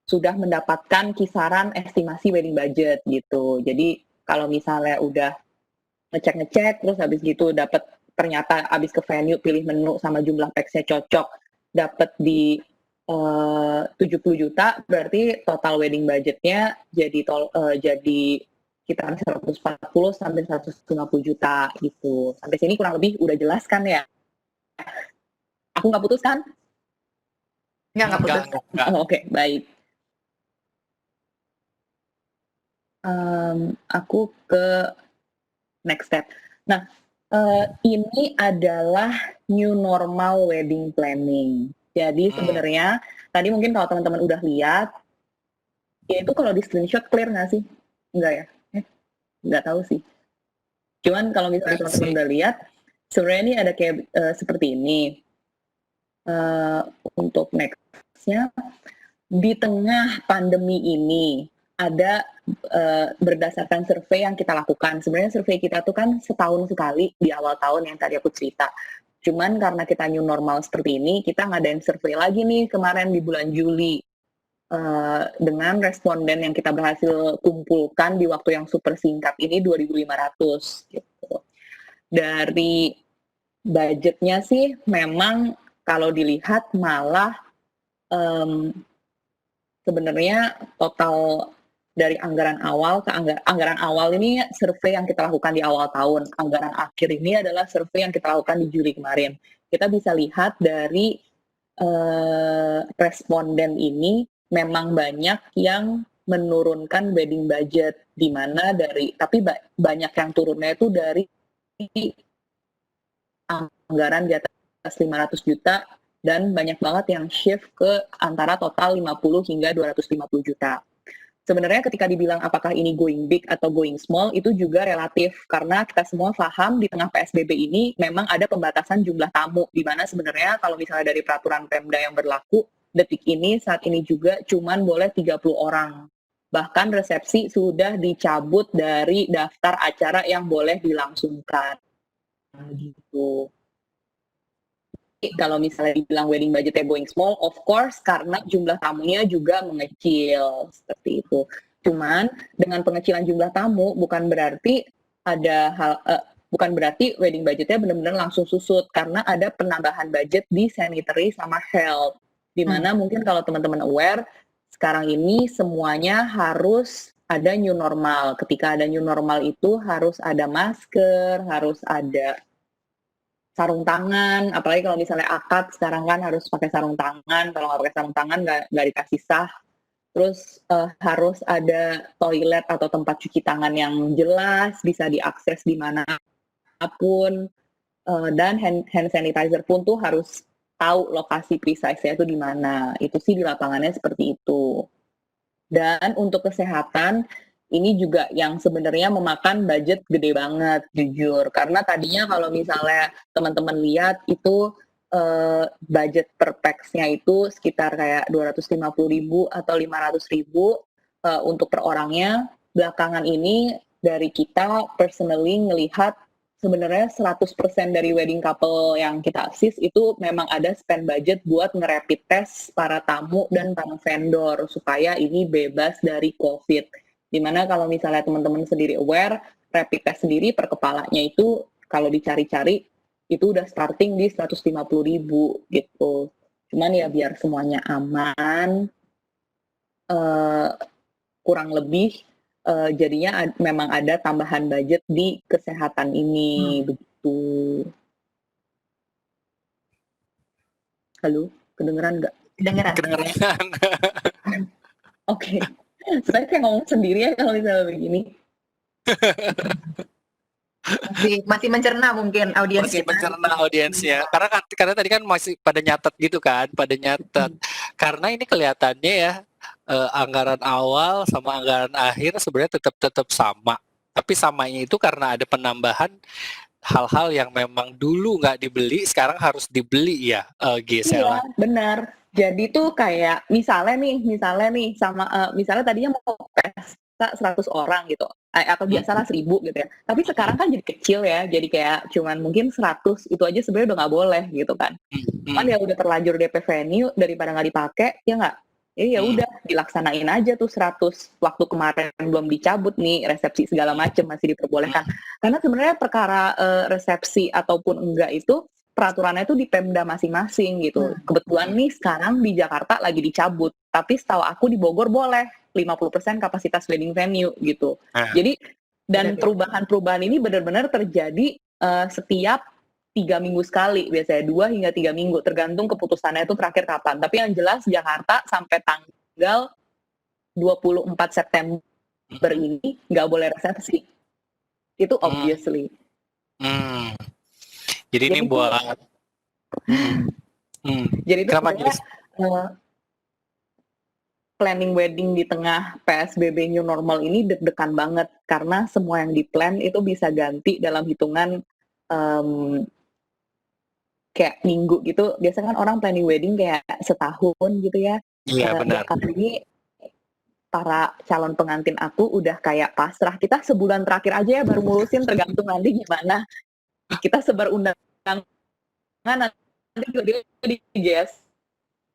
sudah mendapatkan kisaran estimasi wedding budget gitu. Jadi kalau misalnya udah ngecek-ngecek terus habis gitu dapat ternyata habis ke venue pilih menu sama jumlah pax-nya cocok, dapat di 70 juta berarti total wedding budgetnya jadi kisaran 140 sampai 150 juta gitu. Sampai sini kurang lebih udah jelas kan ya? Aku nggak putus kan? Nggak putus. Enggak. Oh, oke, baik. Aku ke next step. Nah, ini adalah new normal wedding planning. Jadi sebenarnya tadi mungkin kalau teman-teman udah lihat, ya itu kalau di screenshot clear nggak sih? Enggak ya? Nggak tahu sih. Cuman kalau misalnya teman-teman udah lihat, sebenarnya ini ada kayak seperti ini. Untuk next-nya, di tengah pandemi ini ada berdasarkan survei yang kita lakukan. Sebenarnya survei kita tuh kan setahun sekali di awal tahun yang tadi aku cerita. Cuman karena kita new normal seperti ini, kita ngadain survei lagi nih kemarin di bulan Juli. Dengan responden yang kita berhasil kumpulkan di waktu yang super singkat ini 2.500 gitu. Dari budgetnya sih memang kalau dilihat malah sebenarnya total dari anggaran awal ke anggaran awal ini survei yang kita lakukan di awal tahun. Anggaran akhir ini adalah survei yang kita lakukan di Juli kemarin. Kita bisa lihat dari responden ini memang banyak yang menurunkan wedding budget, di mana tapi banyak yang turunnya itu dari anggaran di atas 500 juta dan banyak banget yang shift ke antara total 50 hingga 250 juta. Sebenarnya ketika dibilang apakah ini going big atau going small itu juga relatif karena kita semua paham di tengah PSBB ini memang ada pembatasan jumlah tamu, di mana sebenarnya kalau misalnya dari peraturan Pemda yang berlaku detik ini saat ini juga cuman boleh 30 orang. Bahkan resepsi sudah dicabut dari daftar acara yang boleh dilangsungkan. Gitu. Kalau misalnya dibilang wedding budgetnya going small, of course karena jumlah tamunya juga mengecil seperti itu. Cuman dengan pengecilan jumlah tamu bukan berarti bukan berarti wedding budgetnya benar-benar langsung susut karena ada penambahan budget di sanitary sama health. Dimana mungkin kalau teman-teman aware sekarang ini semuanya harus ada new normal. Ketika ada new normal itu harus ada masker, harus ada sarung tangan, apalagi kalau misalnya akad sekarang kan harus pakai sarung tangan, kalau nggak pakai sarung tangan nggak dikasih sah. Terus harus ada toilet atau tempat cuci tangan yang jelas, bisa diakses dimanapun, dan hand sanitizer pun tuh harus tahu lokasi precise-nya itu di mana. Itu sih di lapangannya seperti itu. Dan untuk kesehatan, ini juga yang sebenarnya memakan budget gede banget, jujur. Karena tadinya kalau misalnya teman-teman lihat itu budget per pax-nya itu sekitar kayak 250.000 atau 500.000 untuk per orangnya. Belakangan ini dari kita personally ngelihat sebenarnya 100% dari wedding couple yang kita assist itu memang ada spend budget buat nge-rapid test para tamu dan para vendor supaya ini bebas dari COVID. Dimana kalau misalnya teman-teman sendiri aware, rapid test sendiri per kepalanya itu kalau dicari-cari itu udah starting di 150.000 gitu. Cuman ya biar semuanya aman, kurang lebih jadinya memang ada tambahan budget di kesehatan ini begitu. Halo, kedengeran nggak? Kedengeran. Oke. Saya kayak ngomong sendiri ya kalau misalnya begini. Masih mencerna mungkin audiens Masih kita. mencerna audiensnya. Karena tadi kan masih pada nyatet gitu kan, pada nyatet. Karena ini kelihatannya ya anggaran awal sama anggaran akhir sebenarnya tetap sama. Tapi samanya itu karena ada penambahan hal-hal yang memang dulu nggak dibeli, sekarang harus dibeli ya, Gisela. Iya, benar. Jadi tuh kayak misalnya nih sama misalnya tadinya mau pesta 100 orang gitu. Atau biasalah 1.000 gitu ya. Tapi sekarang kan jadi kecil ya. Jadi kayak cuman mungkin 100 itu aja sebenarnya udah nggak boleh gitu kan. Kan ya udah terlanjur DP venue daripada nggak dipakai, ya nggak? Ya udah dilaksanain aja tuh 100 waktu kemarin belum dicabut nih resepsi segala macam masih diperbolehkan. Karena sebenarnya perkara resepsi ataupun enggak itu peraturannya itu di Pemda masing-masing gitu. Kebetulan nih sekarang di Jakarta lagi dicabut, tapi setahu aku di Bogor boleh 50% kapasitas wedding venue gitu. Nah. Jadi dan Beda-beda. perubahan-perubahan ini benar-benar terjadi setiap 3 minggu sekali, biasanya 2 hingga 3 minggu, tergantung keputusannya itu terakhir kapan. Tapi yang jelas Jakarta sampai tanggal 24 September ini nggak boleh resepsi. Itu obviously. Jadi ini Jadi buat Jadi itu kenapa sebenarnya planning wedding di tengah PSBB new normal ini deg-degan banget karena semua yang di-plan itu bisa ganti dalam hitungan kayak minggu gitu. Biasanya kan orang planning wedding kayak setahun gitu ya. Iya benar. Kali ini para calon pengantin aku udah kayak pasrah. Kita sebulan terakhir aja ya baru ngurusin, tergantung nanti gimana. Kita sebar undangan nanti juga di guest.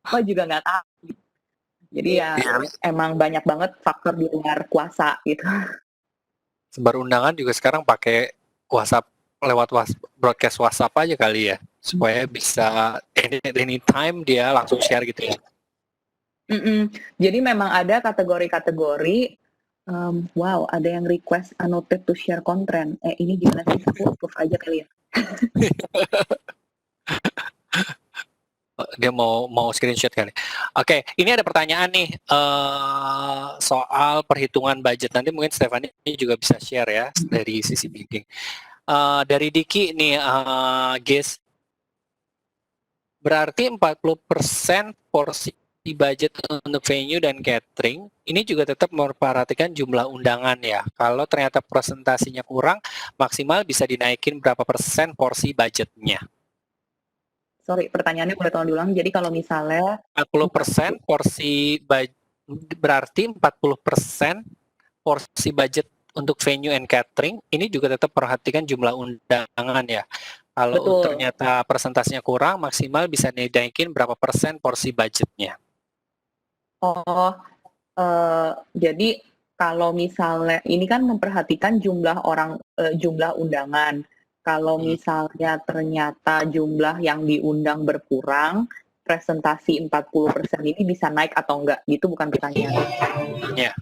Apa juga nggak tahu. Jadi ya emang banyak banget faktor di luar kuasa gitu. Sebar undangan juga sekarang pakai WhatsApp, lewat broadcast WhatsApp aja kali ya, supaya bisa anytime dia langsung share gitu ya. Jadi memang ada kategori-kategori. Wow, ada yang request annotate to share content. Ini gimana sih? Aku approve aja kali ya. Dia mau screenshot kali. Oke, ini ada pertanyaan nih soal perhitungan budget. Nanti mungkin Stephanie juga bisa share ya dari sisi bidding. Dari Diki nih, guys, berarti 40% porsi budget untuk venue dan catering ini juga tetap memperhatikan jumlah undangan ya. Kalau ternyata presentasinya kurang, maksimal bisa dinaikin berapa persen porsi budgetnya? Sorry, pertanyaannya boleh tolong diulang. Jadi kalau misalnya 40% porsi berarti 40% porsi budget untuk venue and catering ini juga tetap perhatikan jumlah undangan ya. Kalau ternyata presentasinya kurang, maksimal bisa dinaikin berapa persen porsi budgetnya? Jadi kalau misalnya ini kan memperhatikan jumlah jumlah undangan. Kalau misalnya ternyata jumlah yang diundang berkurang, presentasi 40% ini bisa naik atau enggak? Gitu bukan pertanyaan. Yeah.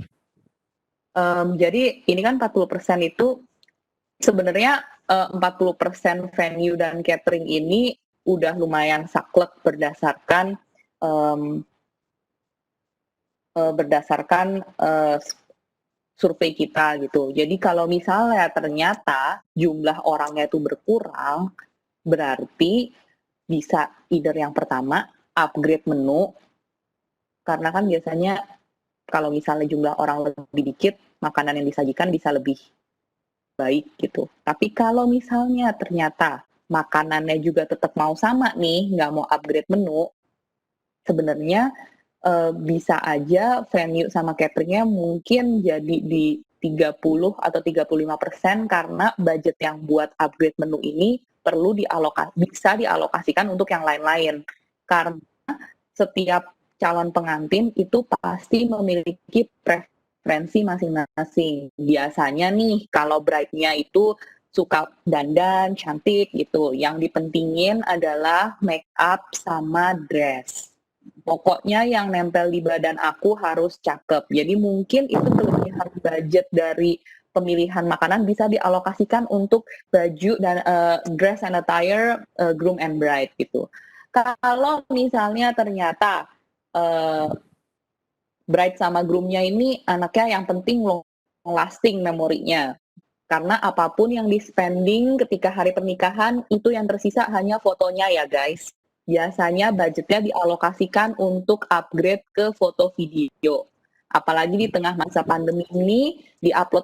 Jadi ini kan 40% itu sebenarnya 40% venue dan catering ini udah lumayan saklek berdasarkan survei kita gitu. Jadi kalau misalnya ternyata jumlah orangnya itu berkurang, berarti bisa either yang pertama upgrade menu, karena kan biasanya kalau misalnya jumlah orang lebih dikit, makanan yang disajikan bisa lebih baik gitu. Tapi kalau misalnya ternyata makanannya juga tetap mau sama nih, nggak mau upgrade menu, sebenarnya bisa aja venue sama cateringnya mungkin jadi di 30 atau 35% karena budget yang buat upgrade menu ini perlu bisa dialokasikan untuk yang lain-lain. Karena setiap calon pengantin itu pasti memiliki preferensi masing-masing. Biasanya nih kalau bride-nya itu suka dandan, cantik gitu. Yang dipentingin adalah make up sama dress. Pokoknya yang nempel di badan aku harus cakep. Jadi mungkin itu kelebihan budget dari pemilihan makanan bisa dialokasikan untuk baju dan dress and attire groom and bride gitu. Kalau misalnya ternyata bride sama groomnya ini anaknya yang penting long lasting memorinya. Karena apapun yang di spending ketika hari pernikahan itu yang tersisa hanya fotonya ya guys. Biasanya budgetnya dialokasikan untuk upgrade ke foto video. Apalagi di tengah masa pandemi ini,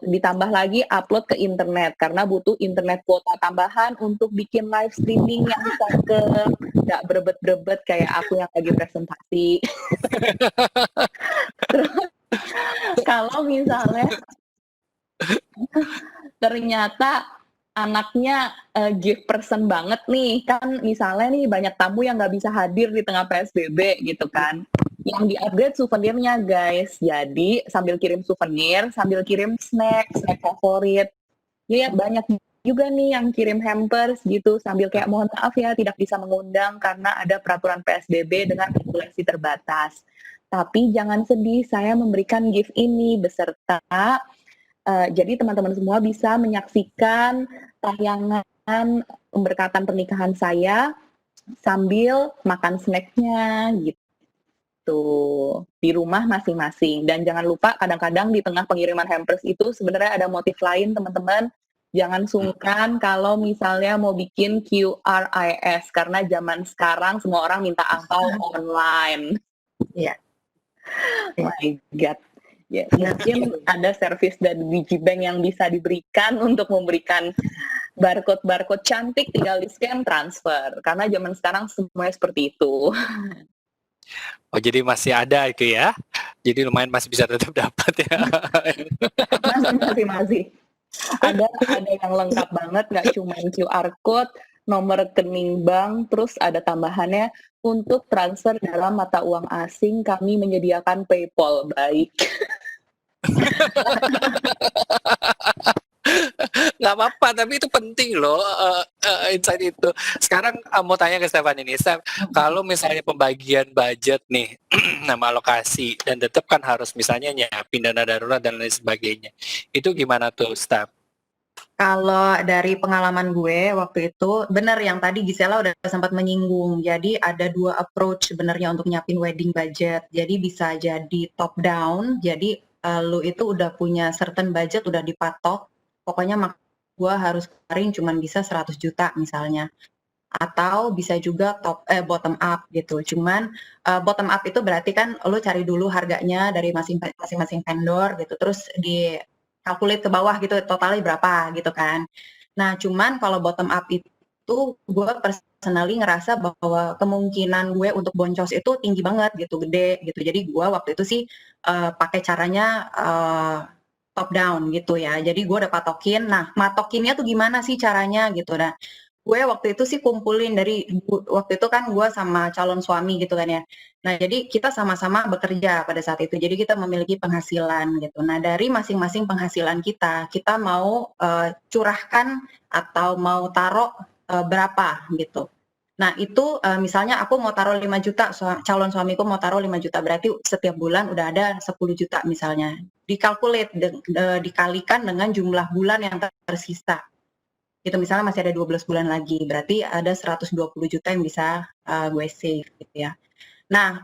ditambah lagi upload ke internet, karena butuh internet kuota tambahan untuk bikin live streaming yang cakep, nggak berebet-berebet kayak aku yang lagi presentasi. Terus, kalau misalnya ternyata anaknya gift person banget nih, kan misalnya nih banyak tamu yang nggak bisa hadir di tengah PSBB gitu kan. yang di-upgrade souvenirnya guys. Jadi sambil kirim souvenir, sambil kirim snack favorit. Ya banyak juga nih yang kirim hampers gitu sambil kayak mohon maaf ya tidak bisa mengundang karena ada peraturan PSBB dengan populasi terbatas. Tapi jangan sedih, saya memberikan gift ini beserta jadi teman-teman semua bisa menyaksikan tayangan pemberkatan pernikahan saya sambil makan snacknya gitu di rumah masing-masing. Dan jangan lupa kadang-kadang di tengah pengiriman hampers itu sebenarnya ada motif lain teman-teman. Jangan sungkan kalau misalnya mau bikin QRIS karena zaman sekarang semua orang minta angpau online. Iya. Oh my God. Ya, mungkin ada servis dari Digibank yang bisa diberikan untuk memberikan barcode cantik tinggal di-scan transfer. Karena zaman sekarang semuanya seperti itu. Oh, jadi masih ada itu ya. Jadi lumayan masih bisa tetap dapat ya. Masih. Ada yang lengkap banget, nggak cuma QR code, nomor rekening bank, terus ada tambahannya untuk transfer dalam mata uang asing kami menyediakan PayPal. Baik. Nggak apa-apa, tapi itu penting loh, insight itu. Sekarang mau tanya ke Stefan ini, Stef, kalau misalnya pembagian budget nih, nama alokasi, dan tetap kan harus misalnya nyiapin dana darurat dan lain sebagainya. Itu gimana tuh, Stef? Kalau dari pengalaman gue waktu itu, benar yang tadi Gisela udah sempat menyinggung. Jadi ada 2 approach sebenarnya untuk nyiapin wedding budget. Jadi bisa jadi top down, jadi lu itu udah punya certain budget, udah dipatok, pokoknya gue harus keluarin cuman bisa 100 juta misalnya. Atau bisa juga bottom up gitu. Cuman bottom up itu berarti kan lu cari dulu harganya dari masing-masing vendor gitu, terus di calculate ke bawah gitu totalnya berapa gitu kan. Nah cuman kalau bottom up itu gue personally ngerasa bahwa kemungkinan gue untuk boncos itu tinggi banget gitu, gede gitu. Jadi gue waktu itu sih pakai caranya top down gitu ya. Jadi gue udah patokin. Nah matokinnya tuh gimana sih caranya gitu. Nah gue waktu itu sih kumpulin dari waktu itu kan gue sama calon suami gitu kan ya. Nah jadi kita sama-sama bekerja pada saat itu. Jadi kita memiliki penghasilan gitu. Nah dari masing-masing penghasilan kita mau curahkan atau mau taruh berapa gitu. Nah itu misalnya aku mau taruh 5 juta, calon suamiku mau taruh 5 juta, berarti setiap bulan udah ada 10 juta misalnya. Dikalkulate, dikalikan dengan jumlah bulan yang tersisa. Itu misalnya masih ada 12 bulan lagi, berarti ada 120 juta yang bisa gue save gitu ya. Nah,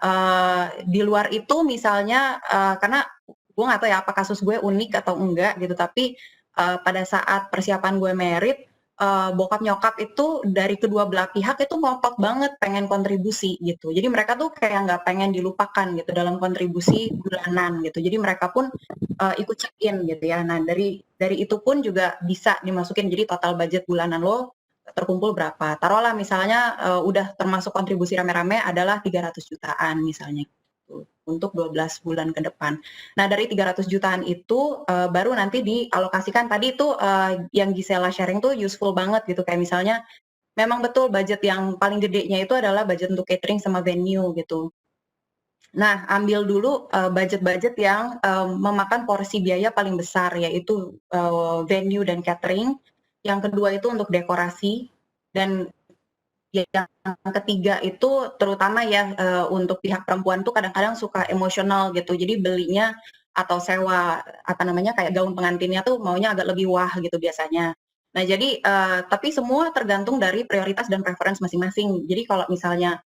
di luar itu misalnya karena gue nggak tahu ya apa kasus gue unik atau enggak gitu, tapi pada saat persiapan gue merit, bokap nyokap itu dari kedua belah pihak itu ngotot banget pengen kontribusi gitu. Jadi mereka tuh kayak nggak pengen dilupakan gitu dalam kontribusi bulanan gitu. Jadi mereka pun ikut check in gitu ya. Nah dari itu pun juga bisa dimasukin. Jadi total budget bulanan lo terkumpul berapa. Taruhlah misalnya udah termasuk kontribusi rame-rame adalah 300 jutaan misalnya gitu, untuk 12 bulan ke depan. Nah dari 300 jutaan itu baru nanti dialokasikan. Tadi itu yang Gisela sharing tuh useful banget gitu. Kayak misalnya memang betul budget yang paling gedenya itu adalah budget untuk catering sama venue gitu. Nah, ambil dulu budget-budget yang memakan porsi biaya paling besar, yaitu venue dan catering. Yang kedua itu untuk dekorasi, dan yang ketiga itu terutama ya untuk pihak perempuan tuh kadang-kadang suka emosional gitu. Jadi belinya atau sewa apa namanya kayak gaun pengantinnya tuh maunya agak lebih wah gitu biasanya. Nah, jadi tapi semua tergantung dari prioritas dan preference masing-masing. Jadi kalau misalnya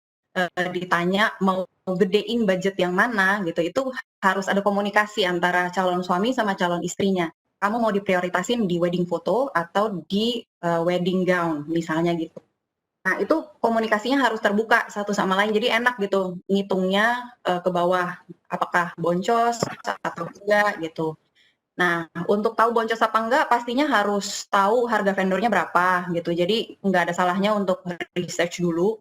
ditanya mau gedein budget yang mana gitu, itu harus ada komunikasi antara calon suami sama calon istrinya. Kamu mau diprioritasin di wedding photo atau di wedding gown misalnya gitu. Nah itu komunikasinya harus terbuka satu sama lain, jadi enak gitu ngitungnya ke bawah, apakah boncos atau enggak gitu. Nah untuk tahu boncos apa enggak pastinya harus tahu harga vendornya berapa gitu, jadi nggak ada salahnya untuk research dulu.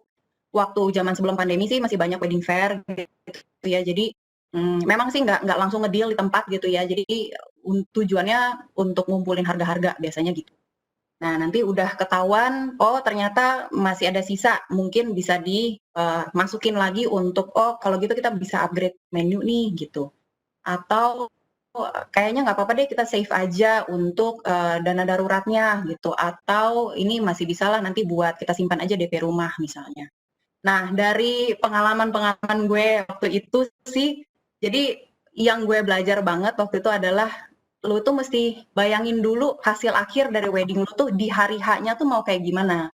Waktu zaman sebelum pandemi sih masih banyak wedding fair gitu ya, jadi memang sih nggak langsung ngedeal di tempat gitu ya, jadi tujuannya untuk ngumpulin harga-harga biasanya gitu. Nah, nanti udah ketahuan, oh ternyata masih ada sisa, mungkin bisa dimasukin lagi untuk, oh kalau gitu kita bisa upgrade menu nih gitu. Atau kayaknya nggak apa-apa deh kita save aja untuk dana daruratnya gitu. Atau ini masih bisa lah nanti buat kita simpan aja DP rumah misalnya. Nah, dari pengalaman-pengalaman gue waktu itu sih, jadi yang gue belajar banget waktu itu adalah lu tuh mesti bayangin dulu hasil akhir dari wedding lu tuh di hari H-nya tuh mau kayak gimana.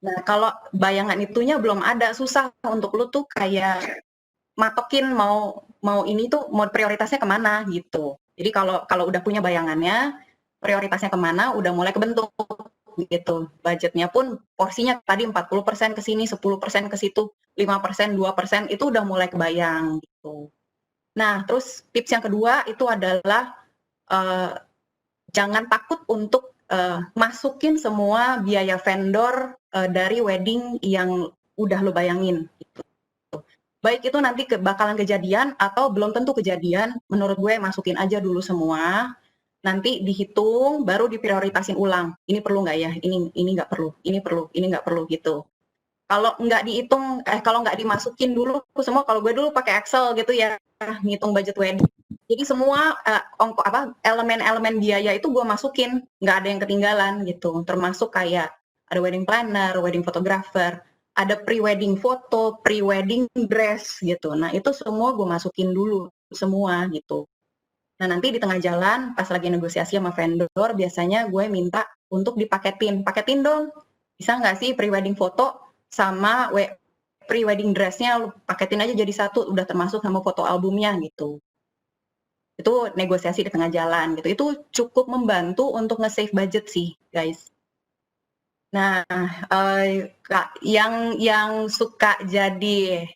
Nah, kalau bayangan itunya belum ada, susah untuk lu tuh kayak matokin mau ini tuh mau prioritasnya kemana gitu. Jadi kalau udah punya bayangannya, prioritasnya kemana, udah mulai kebentuk gitu. Budgetnya pun porsinya tadi 40% ke sini, 10% ke situ, 5%, 2% itu udah mulai kebayang gitu. Nah, terus tips yang kedua itu adalah jangan takut untuk masukin semua biaya vendor dari wedding yang udah lo bayangin. Gitu. Baik itu nanti bakalan kejadian atau belum tentu kejadian, menurut gue masukin aja dulu semua, nanti dihitung, baru diprioritasin ulang. Ini perlu nggak ya? Ini nggak perlu, ini nggak perlu gitu. Kalau nggak dihitung, kalau nggak dimasukin dulu semua, kalau gue dulu pakai Excel gitu ya, ngitung budget wedding. Jadi semua elemen-elemen biaya itu gue masukin, nggak ada yang ketinggalan gitu. Termasuk kayak ada wedding planner, wedding photographer, ada pre-wedding foto, pre-wedding dress gitu. Nah itu semua gue masukin dulu semua gitu. Nah nanti di tengah jalan pas lagi negosiasi sama vendor, biasanya gue minta untuk paketin dong. Bisa nggak sih pre-wedding foto sama pre-wedding dressnya lu paketin aja jadi satu, udah termasuk sama foto albumnya gitu. Itu negosiasi di tengah jalan gitu. Itu cukup membantu untuk nge-save budget sih, guys. Nah, yang suka jadi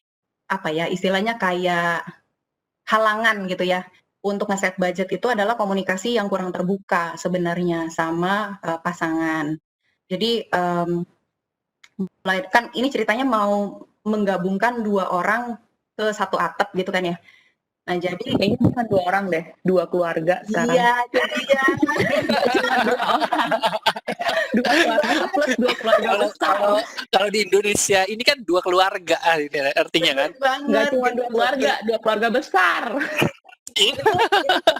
apa ya, istilahnya kayak halangan gitu ya untuk nge-set budget itu adalah komunikasi yang kurang terbuka sebenarnya sama pasangan. Jadi mulai kan ini ceritanya mau menggabungkan 2 orang ke satu atap gitu kan ya. Nah, jadi Kayaknya bukan 2 orang deh, 2 keluarga sekarang. iya, jadi ya. Cuma 2 orang. 2 keluarga plus 2 keluarga besar. Kalau di Indonesia ini kan 2 keluarga artinya kan. Nggak cuma 2 keluarga, 2 keluarga besar. Itu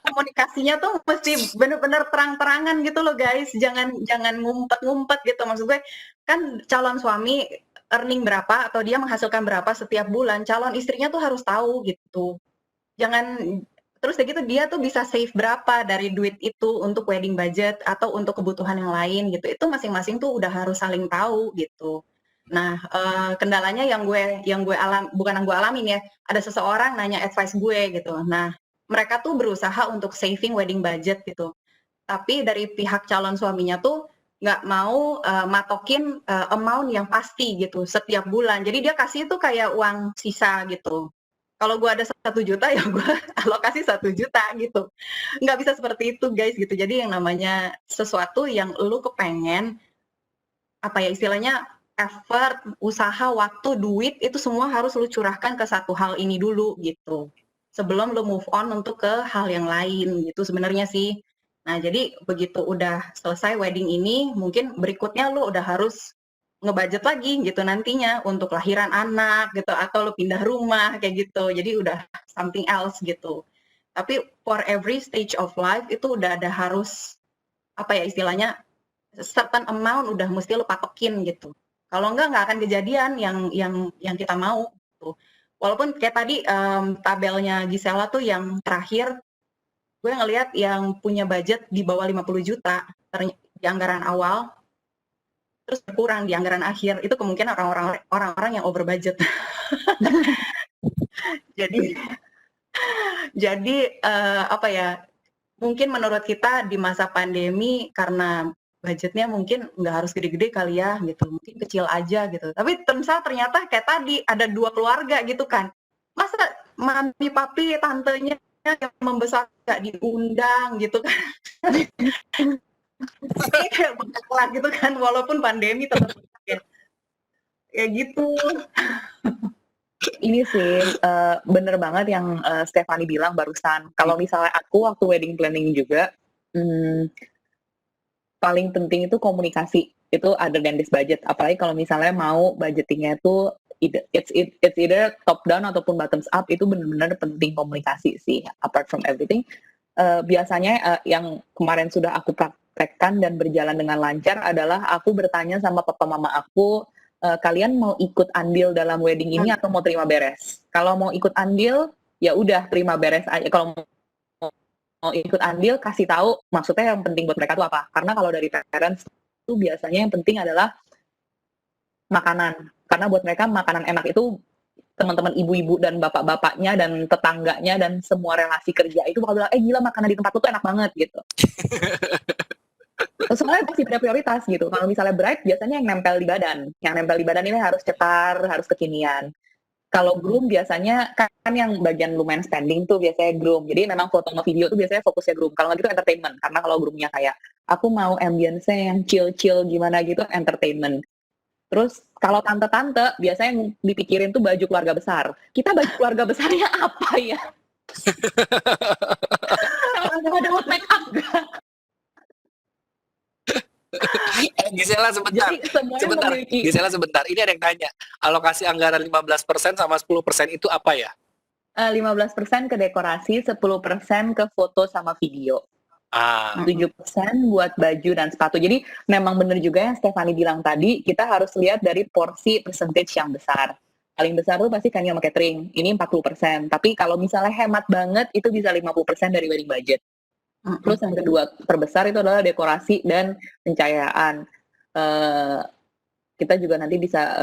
komunikasinya tuh mesti bener-bener terang-terangan gitu loh guys, jangan ngumpet-ngumpet gitu. Maksud gue kan calon suami earning berapa atau dia menghasilkan berapa setiap bulan, calon istrinya tuh harus tahu gitu. Jangan terus kayak gitu dia tuh bisa save berapa dari duit itu untuk wedding budget atau untuk kebutuhan yang lain gitu. Itu masing-masing tuh udah harus saling tahu gitu. Nah, kendalanya yang gue bukan yang gue alamin ya, ada seseorang nanya advice gue gitu. Nah, mereka tuh berusaha untuk saving wedding budget gitu. Tapi dari pihak calon suaminya tuh nggak mau matokin amount yang pasti gitu setiap bulan. Jadi dia kasih tuh kayak uang sisa gitu. Kalau gue ada 1 juta ya gue alokasi 1 juta gitu. Nggak bisa seperti itu guys gitu. Jadi yang namanya sesuatu yang lu kepengen, apa ya istilahnya, effort, usaha, waktu, duit, itu semua harus lu curahkan ke satu hal ini dulu gitu. Sebelum lu move on untuk ke hal yang lain gitu sebenarnya sih. Nah jadi begitu udah selesai wedding ini, mungkin berikutnya lu udah harus ngebudget lagi gitu nantinya untuk lahiran anak gitu atau lu pindah rumah kayak gitu. Jadi udah something else gitu. Tapi for every stage of life itu udah ada harus apa ya istilahnya certain amount udah mesti lu patokin gitu. Kalau nggak akan kejadian yang kita mau gitu. Walaupun kayak tadi tabelnya Gisela tuh yang terakhir gue ngelihat yang punya budget di bawah 50 juta di anggaran awal terus berkurang di anggaran akhir itu kemungkinan orang-orang yang over budget. jadi apa ya mungkin menurut kita di masa pandemi karena budgetnya mungkin nggak harus gede-gede kali ya gitu mungkin kecil aja gitu tapi ternyata kayak tadi ada 2 keluarga gitu kan masa mami papi tantenya yang membesar nggak diundang gitu kan. Kayak bakalan gitu kan walaupun pandemi tetap kayak gitu. Ini sih bener banget yang Stephanie bilang barusan. Kalau misalnya aku waktu wedding planning juga, paling penting itu komunikasi. Itu other than this budget. Apalagi kalau misalnya mau budgetingnya itu it's either top down ataupun bottoms up, itu benar-benar penting komunikasi sih. Apart from everything, biasanya yang kemarin sudah aku praktekkan dan berjalan dengan lancar adalah aku bertanya sama papa mama aku, kalian mau ikut andil dalam wedding ini atau mau terima beres? Kalau mau ikut andil, ya udah terima beres aja. Kalau mau ikut andil, kasih tahu maksudnya yang penting buat mereka tuh apa. Karena kalau dari parents itu biasanya yang penting adalah makanan. Karena buat mereka makanan enak itu teman-teman ibu-ibu dan bapak-bapaknya dan tetangganya dan semua relasi kerja itu bakal bilang, gila makanan di tempat tuh enak banget gitu. Soalnya pasti ada prioritas gitu. Kalau misalnya bride biasanya yang nempel di badan. Yang nempel di badan ini harus cetar, harus kekinian. Kalau groom biasanya kan yang bagian lumayan spending tuh biasanya groom. Jadi memang foto sama video tuh biasanya fokusnya groom. Kalau nggak gitu entertainment. Karena kalau groomnya kayak aku mau ambience yang chill-chill gimana gitu, entertainment. Terus kalau tante-tante biasanya yang dipikirin tuh baju keluarga besar. Kita baju keluarga besarnya apa ya? Ada buat make up gak? Gisela sebentar. Jadi semuanya Sebentar, memiliki Gisela sebentar. Ini ada yang tanya. Alokasi anggaran 15% sama 10% itu apa ya? 15% ke dekorasi, 10% ke foto sama video. 7% buat baju dan sepatu. Jadi memang benar juga yang Stephanie bilang tadi, kita harus lihat dari porsi percentage yang besar. Paling besar tuh pasti kan sama catering, ini 40%. Tapi kalau misalnya hemat banget, itu bisa 50% dari wedding budget. Terus yang kedua terbesar itu adalah dekorasi dan pencahayaan. Kita juga nanti bisa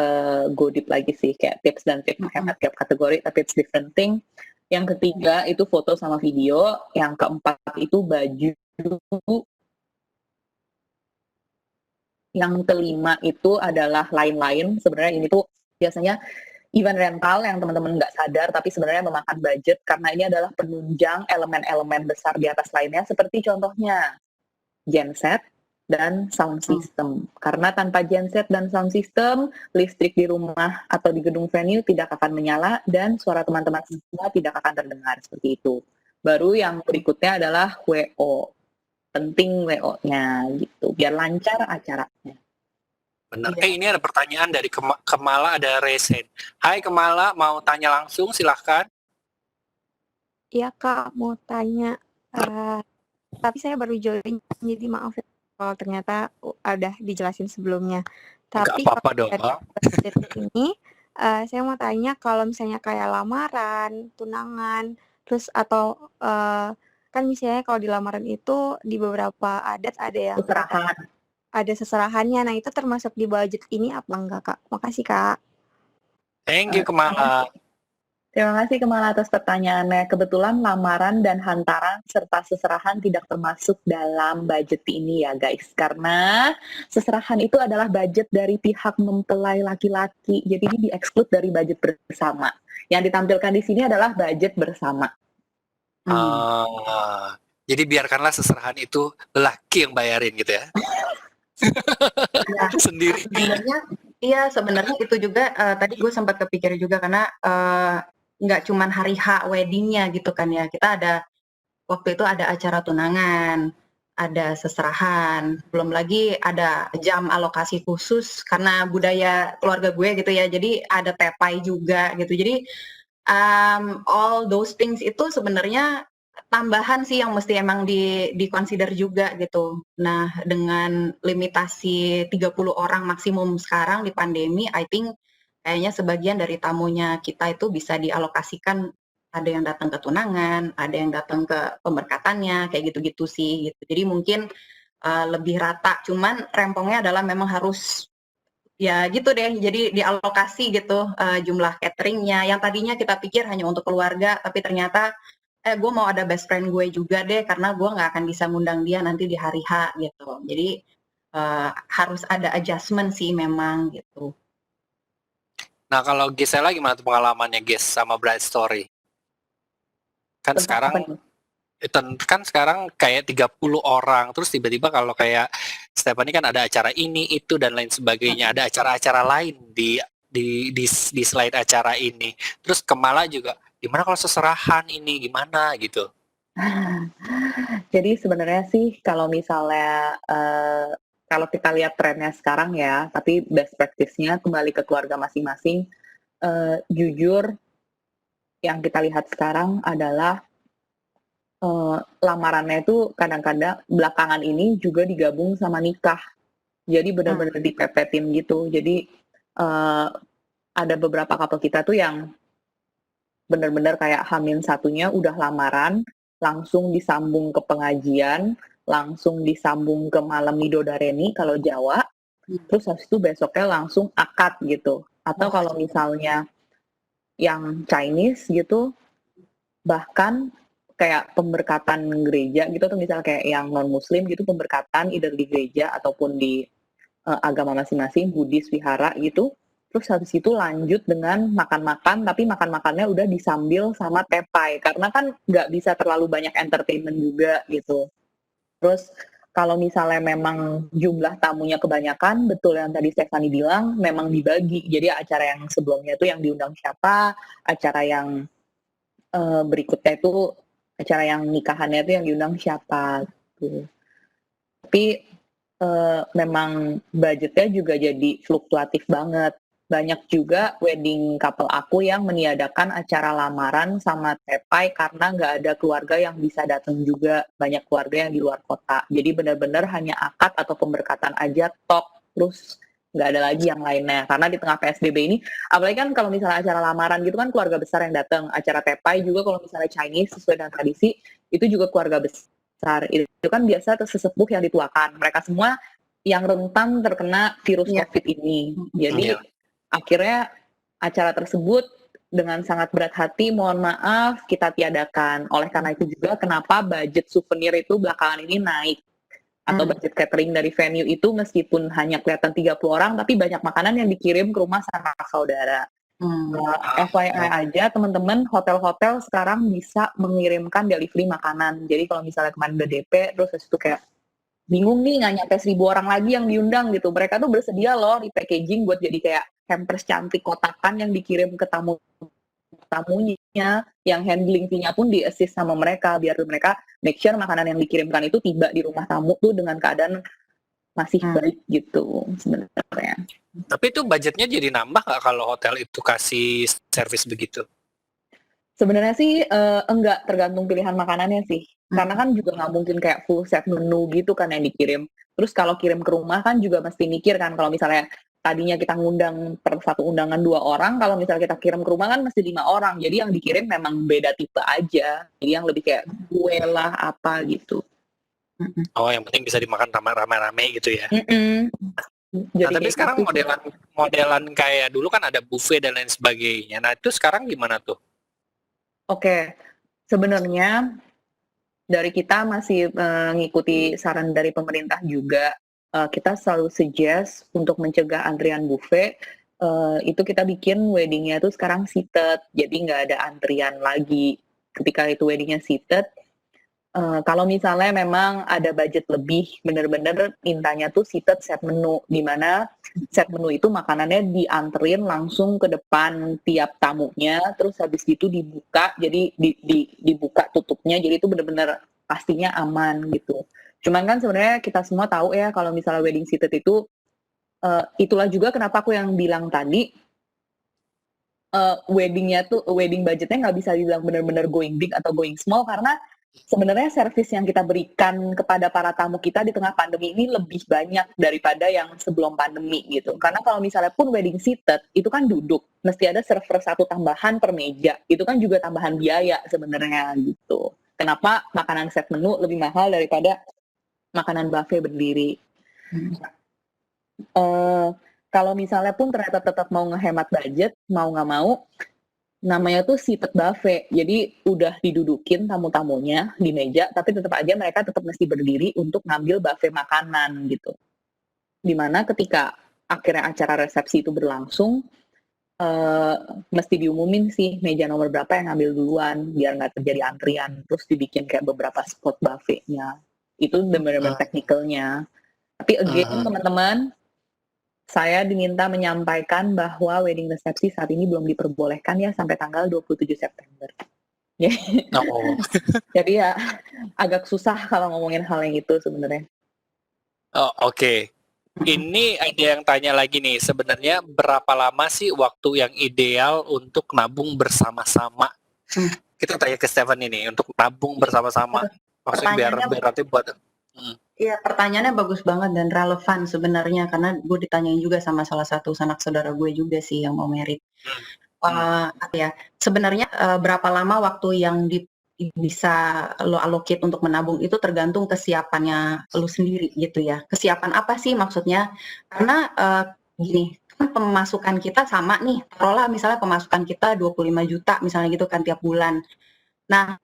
go deep lagi sih, kayak tips dan tips hemat tiap kategori, tapi it's different thing. Yang ketiga itu foto sama video, yang keempat itu baju, yang kelima itu adalah lain-lain. Sebenarnya ini tuh biasanya event rental yang teman-teman nggak sadar, tapi sebenarnya memakan budget, karena ini adalah penunjang elemen-elemen besar di atas lainnya, seperti contohnya genset dan sound system. Karena tanpa genset dan sound system, listrik di rumah atau di gedung venue tidak akan menyala dan suara teman-teman semua tidak akan terdengar, seperti itu. Baru yang berikutnya adalah WO. Penting WO-nya gitu, biar lancar acaranya. Benar. Ini ada pertanyaan dari Kemala, ada Resen. Hai Kemala, mau tanya langsung, silahkan. Iya Kak, mau tanya. Tapi saya baru join, jadi maaf ya kalau ternyata udah dijelasin sebelumnya. Tapi nggak apa-apa dong. Ini saya mau tanya kalau misalnya kayak lamaran, tunangan, terus atau kan misalnya kalau di lamaran itu di beberapa adat ada yang ada seserahannya. Nah itu termasuk di budget ini apa enggak Kak? Makasih Kak. Thank you Kemala. Terima kasih Kemala atas pertanyaannya. Kebetulan lamaran dan hantaran serta seserahan tidak termasuk dalam budget ini ya guys. Karena seserahan itu adalah budget dari pihak mempelai laki-laki. Jadi ini di-exclude dari budget bersama. Yang ditampilkan di sini adalah budget bersama. Jadi biarkanlah seserahan itu laki yang bayarin gitu ya. Sendiri. Sebenarnya itu juga tadi gue sempat kepikir juga karena nggak cuman hari H weddingnya gitu kan ya, kita ada waktu itu ada acara tunangan, ada seserahan, belum lagi ada jam alokasi khusus karena budaya keluarga gue gitu ya, jadi ada tepai juga gitu. Jadi all those things itu sebenarnya tambahan sih yang mesti emang di consider juga gitu. Nah, dengan limitasi 30 orang maksimum sekarang di pandemi, I think kayaknya sebagian dari tamunya kita itu bisa dialokasikan, ada yang datang ke tunangan, ada yang datang ke pemberkatannya, kayak gitu-gitu sih gitu. Jadi mungkin lebih rata, cuman rempongnya adalah memang harus ya gitu deh, jadi dialokasi gitu jumlah cateringnya. Yang tadinya kita pikir hanya untuk keluarga, tapi ternyata gue mau ada best friend gue juga deh, karena gue nggak akan bisa ngundang dia nanti di hari H gitu. Jadi harus ada adjustment sih memang gitu. Nah kalau Gisela gimana tuh pengalamannya Gis sama Bright Story? Kan sekarang kayak 30 orang, terus tiba-tiba kalau kayak Stephanie kan ada acara ini, itu dan lain sebagainya, ada acara-acara lain di selain acara ini. Terus Kemala juga, gimana kalau seserahan ini, gimana gitu? Jadi sebenarnya sih kalau misalnya, kalau kita lihat trennya sekarang ya, tapi best practice-nya kembali ke keluarga masing-masing, jujur yang kita lihat sekarang adalah, lamarannya itu kadang-kadang belakangan ini juga digabung sama nikah. Jadi benar-benar dipepetin gitu. Jadi, ada beberapa couple kita tuh yang benar-benar kayak H-1-nya udah lamaran, langsung disambung ke pengajian, langsung disambung ke malam midodareni kalau Jawa, terus habis itu besoknya langsung akad gitu. Atau kalau misalnya yang Chinese gitu, bahkan kayak pemberkatan gereja gitu, atau misalnya kayak yang non-muslim gitu, pemberkatan either di gereja ataupun di agama masing-masing, Buddhis, wihara gitu. Terus habis itu lanjut dengan makan-makan, tapi makan-makannya udah disambil sama tepai. Karena kan nggak bisa terlalu banyak entertainment juga gitu. Terus kalau misalnya memang jumlah tamunya kebanyakan, betul yang tadi Stephanie bilang, memang dibagi. Jadi acara yang sebelumnya itu yang diundang siapa, acara yang berikutnya itu, acara yang nikahannya itu yang diundang siapa gitu. Tapi memang budgetnya juga jadi fluktuatif banget. Banyak juga wedding couple aku yang meniadakan acara lamaran sama tepai karena nggak ada keluarga yang bisa datang juga. Banyak keluarga yang di luar kota. Jadi benar-benar hanya akad atau pemberkatan aja top, terus nggak ada lagi yang lainnya. Karena di tengah PSBB ini, apalagi kan kalau misalnya acara lamaran gitu kan keluarga besar yang datang. Acara tepai juga kalau misalnya Chinese sesuai dengan tradisi, itu juga keluarga besar. Itu kan biasa sesepuh yang dituakan. Mereka semua yang rentan terkena virus COVID ini. Jadi akhirnya acara tersebut dengan sangat berat hati, mohon maaf, kita tiadakan. Oleh karena itu juga kenapa budget souvenir itu belakangan ini naik. Atau budget catering dari venue itu meskipun hanya kelihatan 30 orang, tapi banyak makanan yang dikirim ke rumah sanak saudara. FYI aja teman-teman, hotel-hotel sekarang bisa mengirimkan delivery makanan. Jadi kalau misalnya kemarin udah DP, terus itu kayak bingung nih nggak nyampe 1.000 orang lagi yang diundang gitu. Mereka tuh bersedia loh di packaging buat jadi kayak hampers cantik kotakan yang dikirim ke tamunya, yang handling fee-nya pun di-assist sama mereka biar mereka make sure makanan yang dikirimkan itu tiba di rumah tamu tuh dengan keadaan masih baik gitu sebenarnya. Tapi itu budgetnya jadi nambah nggak kalau hotel itu kasih service begitu? Sebenarnya sih enggak, tergantung pilihan makanannya sih. Karena kan juga nggak mungkin kayak full set menu gitu kan yang dikirim. Terus kalau kirim ke rumah kan juga mesti mikir kan kalau misalnya tadinya kita ngundang per satu undangan 2 orang, kalau misalnya kita kirim ke rumah kan mesti 5 orang. Jadi yang dikirim memang beda tipe aja. Jadi yang lebih kayak kue lah apa gitu. Oh, yang penting bisa dimakan rame-rame gitu ya. Jadi Nah, tapi sekarang gitu. modelan kayak dulu kan ada buffet dan lain sebagainya. Nah, itu sekarang gimana tuh? Oke, sebenarnya dari kita masih mengikuti saran dari pemerintah juga. Kita selalu suggest untuk mencegah antrian buffet, itu kita bikin wedding-nya tuh sekarang seated, jadi nggak ada antrian lagi. Ketika itu wedding-nya seated, kalau misalnya memang ada budget lebih, bener-bener mintanya tuh seated set menu, di mana set menu itu makanannya dianterin langsung ke depan tiap tamunya, terus habis itu dibuka, jadi dibuka tutupnya, jadi itu bener-bener pastinya aman gitu. Cuman kan sebenarnya kita semua tahu ya kalau misalnya wedding seated itu, itulah juga kenapa aku yang bilang tadi, wedding budgetnya nggak bisa dibilang benar-benar going big atau going small karena sebenarnya servis yang kita berikan kepada para tamu kita di tengah pandemi ini lebih banyak daripada yang sebelum pandemi gitu. Karena kalau misalnya pun wedding seated itu kan duduk, mesti ada server satu tambahan per meja. Itu kan juga tambahan biaya sebenarnya gitu. Kenapa makanan set menu lebih mahal daripada makanan buffet berdiri? Kalau misalnya pun ternyata tetap mau ngehemat budget, mau nggak mau, namanya tuh seated buffet. Jadi udah didudukin tamu-tamunya di meja, tapi tetap aja mereka tetap mesti berdiri untuk ngambil buffet makanan gitu. Dimana ketika akhirnya acara resepsi itu berlangsung, mesti diumumin sih meja nomor berapa yang ngambil duluan, biar nggak terjadi antrian. Terus dibikin kayak beberapa spot buffetnya. Itu benar-benar teknikalnya. Tapi again teman-teman, saya diminta menyampaikan bahwa wedding resepsi saat ini belum diperbolehkan ya sampai tanggal 27 September. Oh, Jadi ya agak susah kalau ngomongin hal yang itu sebenarnya. oh, oke. Ini ada yang tanya lagi nih, sebenarnya berapa lama sih waktu yang ideal untuk nabung bersama-sama? Hmm. Kita tanya ke Stefan ini untuk nabung bersama-sama. Maksudnya biar Pertanyaannya nanti buat. Iya, pertanyaannya bagus banget dan relevan sebenarnya karena gue ditanyain juga sama salah satu sanak saudara gue juga sih yang mau merit. Apa ya? Sebenarnya berapa lama waktu yang bisa lo allocate untuk menabung itu tergantung kesiapannya lo sendiri gitu ya. Kesiapan apa sih maksudnya? Karena gini, kan pemasukan kita sama nih. Taruhlah misalnya pemasukan kita 25 juta misalnya gitu kan tiap bulan. Nah,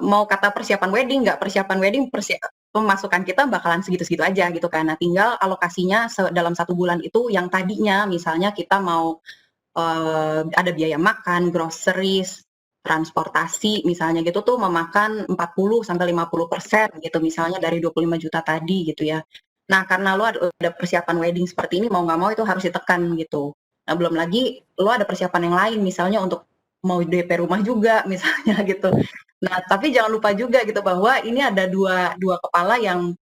mau kata persiapan wedding, nggak persiapan wedding, pemasukan kita bakalan segitu-segitu aja gitu kan. Nah, tinggal alokasinya dalam 1 bulan itu yang tadinya misalnya kita mau ada biaya makan, groceries, transportasi misalnya gitu tuh memakan 40-50% gitu misalnya dari 25 juta tadi gitu ya. Nah, karena lo ada persiapan wedding seperti ini mau nggak mau itu harus ditekan gitu. Nah, belum lagi lo ada persiapan yang lain misalnya untuk mau DP rumah juga misalnya gitu. Nah, tapi jangan lupa juga gitu bahwa ini ada dua kepala yang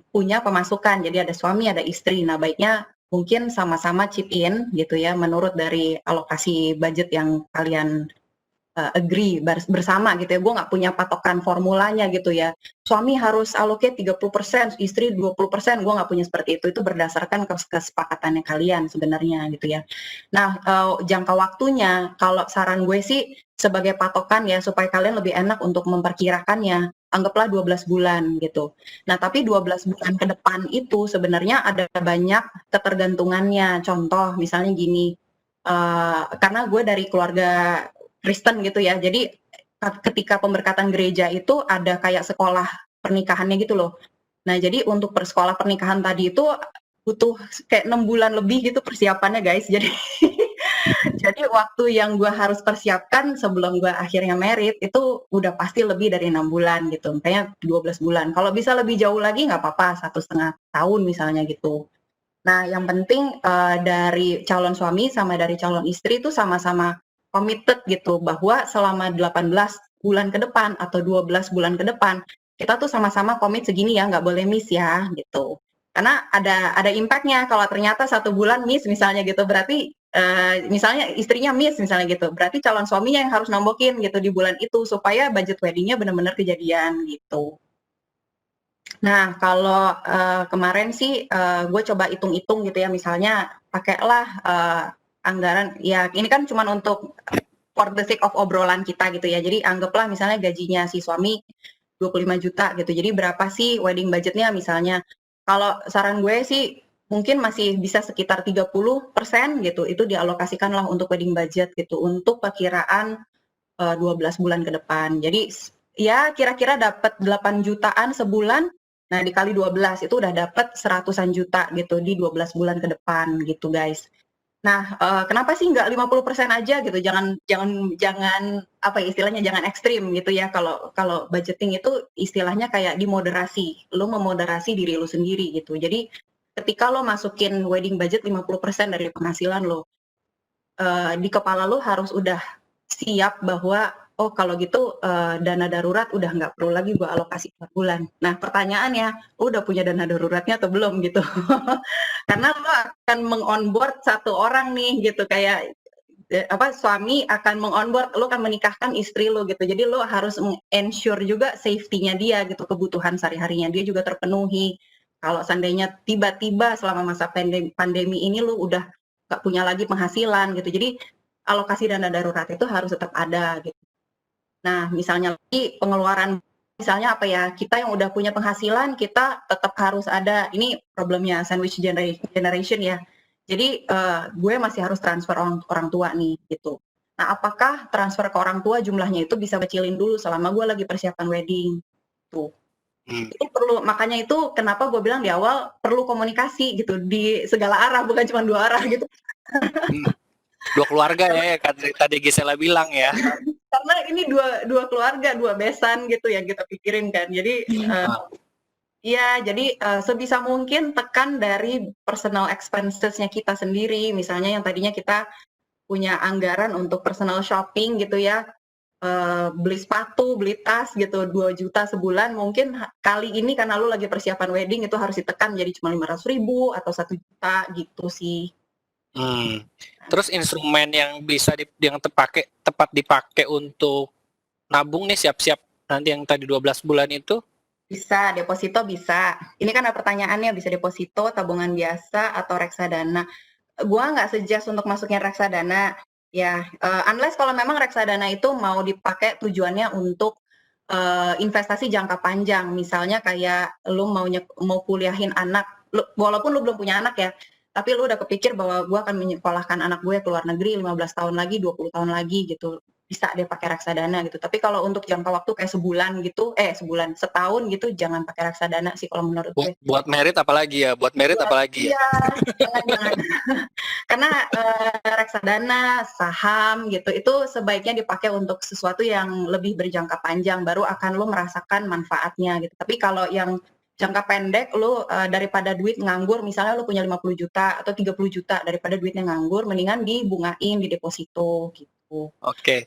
punya pemasukan. Jadi ada suami, ada istri. Nah, baiknya mungkin sama-sama chip in gitu ya menurut dari alokasi budget yang kalian agree bersama gitu ya. Gue nggak punya patokan formulanya gitu ya. Suami harus allocate 30%, istri 20%. Gue nggak punya seperti itu. Itu berdasarkan kesepakatannya kalian sebenarnya gitu ya. Nah, jangka waktunya kalau saran gue sih sebagai patokan ya supaya kalian lebih enak untuk memperkirakannya. Anggaplah 12 bulan gitu. Nah, tapi 12 bulan ke depan itu sebenarnya ada banyak ketergantungannya. Contoh misalnya gini, karena gue dari keluarga Kristen gitu ya. Jadi ketika pemberkatan gereja itu ada kayak sekolah pernikahannya gitu loh. Nah, jadi untuk sekolah pernikahan tadi itu butuh kayak 6 bulan lebih gitu persiapannya guys. Jadi jadi waktu yang gue harus persiapkan sebelum gue akhirnya merit itu udah pasti lebih dari 6 bulan gitu. Makanya 12 bulan. Kalau bisa lebih jauh lagi nggak apa-apa, 1,5 tahun misalnya gitu. Nah, yang penting dari calon suami sama dari calon istri itu sama-sama committed gitu bahwa selama 18 bulan ke depan atau 12 bulan ke depan kita tuh sama-sama komit segini ya, nggak boleh miss ya gitu. Karena ada impact-nya kalau ternyata 1 bulan miss misalnya gitu, berarti misalnya istrinya miss misalnya gitu, berarti calon suaminya yang harus nombokin gitu di bulan itu supaya budget wedding-nya benar-benar kejadian gitu. Nah, kalau kemarin sih gue coba hitung-hitung gitu ya, misalnya pakailah anggaran, ya ini kan cuma untuk for the sake of obrolan kita gitu ya. Jadi anggaplah misalnya gajinya si suami 25 juta gitu. Jadi berapa sih wedding budgetnya misalnya? Kalau saran gue sih mungkin masih bisa sekitar 30% gitu. Itu dialokasikanlah untuk wedding budget gitu. Untuk perkiraan 12 bulan ke depan. Jadi ya kira-kira dapat 8 jutaan sebulan. Nah, dikali 12 itu udah dapat 100-an juta gitu di 12 bulan ke depan gitu, guys. Nah, kenapa sih nggak 50% aja gitu? Jangan apa ya istilahnya jangan ekstrim gitu ya. Kalau budgeting itu istilahnya kayak dimoderasi. Lu memoderasi diri lu sendiri gitu. Jadi ketika lo masukin wedding budget 50% dari penghasilan lo, di kepala lo harus udah siap bahwa oh kalau gitu dana darurat udah nggak perlu lagi gue alokasi per bulan. Nah pertanyaannya, lo udah punya dana daruratnya atau belum gitu? Karena lo akan mengonboard satu orang nih gitu kayak suami akan mengonboard, lo akan menikahkan istri lo gitu. Jadi lo harus ensure juga safety-nya dia gitu, kebutuhan sehari-harinya dia juga terpenuhi. Kalau seandainya tiba-tiba selama masa pandemi ini lo udah nggak punya lagi penghasilan gitu. Jadi alokasi dana darurat itu harus tetap ada gitu. Nah, misalnya lagi pengeluaran, misalnya apa ya, kita yang udah punya penghasilan, kita tetap harus ada, ini problemnya sandwich generation ya. Jadi gue masih harus transfer orang tua nih gitu. Nah, apakah transfer ke orang tua jumlahnya itu bisa kecilin dulu selama gue lagi persiapan wedding tuh. Itu perlu, makanya itu kenapa gue bilang di awal perlu komunikasi gitu di segala arah, bukan cuma 2 arah gitu. Dua keluarga ya, tadi Gisela bilang ya. Karena ini dua keluarga, 2 besan gitu yang kita pikirin kan. Jadi iya, jadi sebisa mungkin tekan dari personal expenses-nya kita sendiri. Misalnya yang tadinya kita punya anggaran untuk personal shopping gitu ya. beli sepatu, beli tas gitu 2 juta sebulan, mungkin kali ini karena lu lagi persiapan wedding itu harus ditekan jadi cuma 500.000 atau 1 juta gitu sih. Terus instrumen yang bisa yang tepat dipakai untuk nabung nih siap-siap nanti yang tadi 12 bulan itu? Bisa, deposito bisa. Ini kan ada pertanyaannya, bisa deposito, tabungan biasa, atau reksadana. Gua nggak suggest untuk masukin reksadana, ya. Unless kalau memang reksadana itu mau dipakai tujuannya untuk investasi jangka panjang. Misalnya kayak lu mau kuliahin anak, walaupun lu belum punya anak ya, tapi lu udah kepikir bahwa gua akan menyekolahkan anak gue ke luar negeri 15 tahun lagi, 20 tahun lagi gitu. Bisa deh pakai reksadana gitu. Tapi kalau untuk jangka waktu kayak setahun gitu, jangan pakai reksadana sih kalau menurut gue. Buat merit apalagi ya? Iya, jangan. Karena reksadana, saham gitu, itu sebaiknya dipakai untuk sesuatu yang lebih berjangka panjang, baru akan lo merasakan manfaatnya gitu. Tapi kalau yang jangka pendek, lo daripada duit nganggur, misalnya lo punya 50 juta atau 30 juta, daripada duitnya nganggur, mendingan dibungain, di deposito gitu. Oke.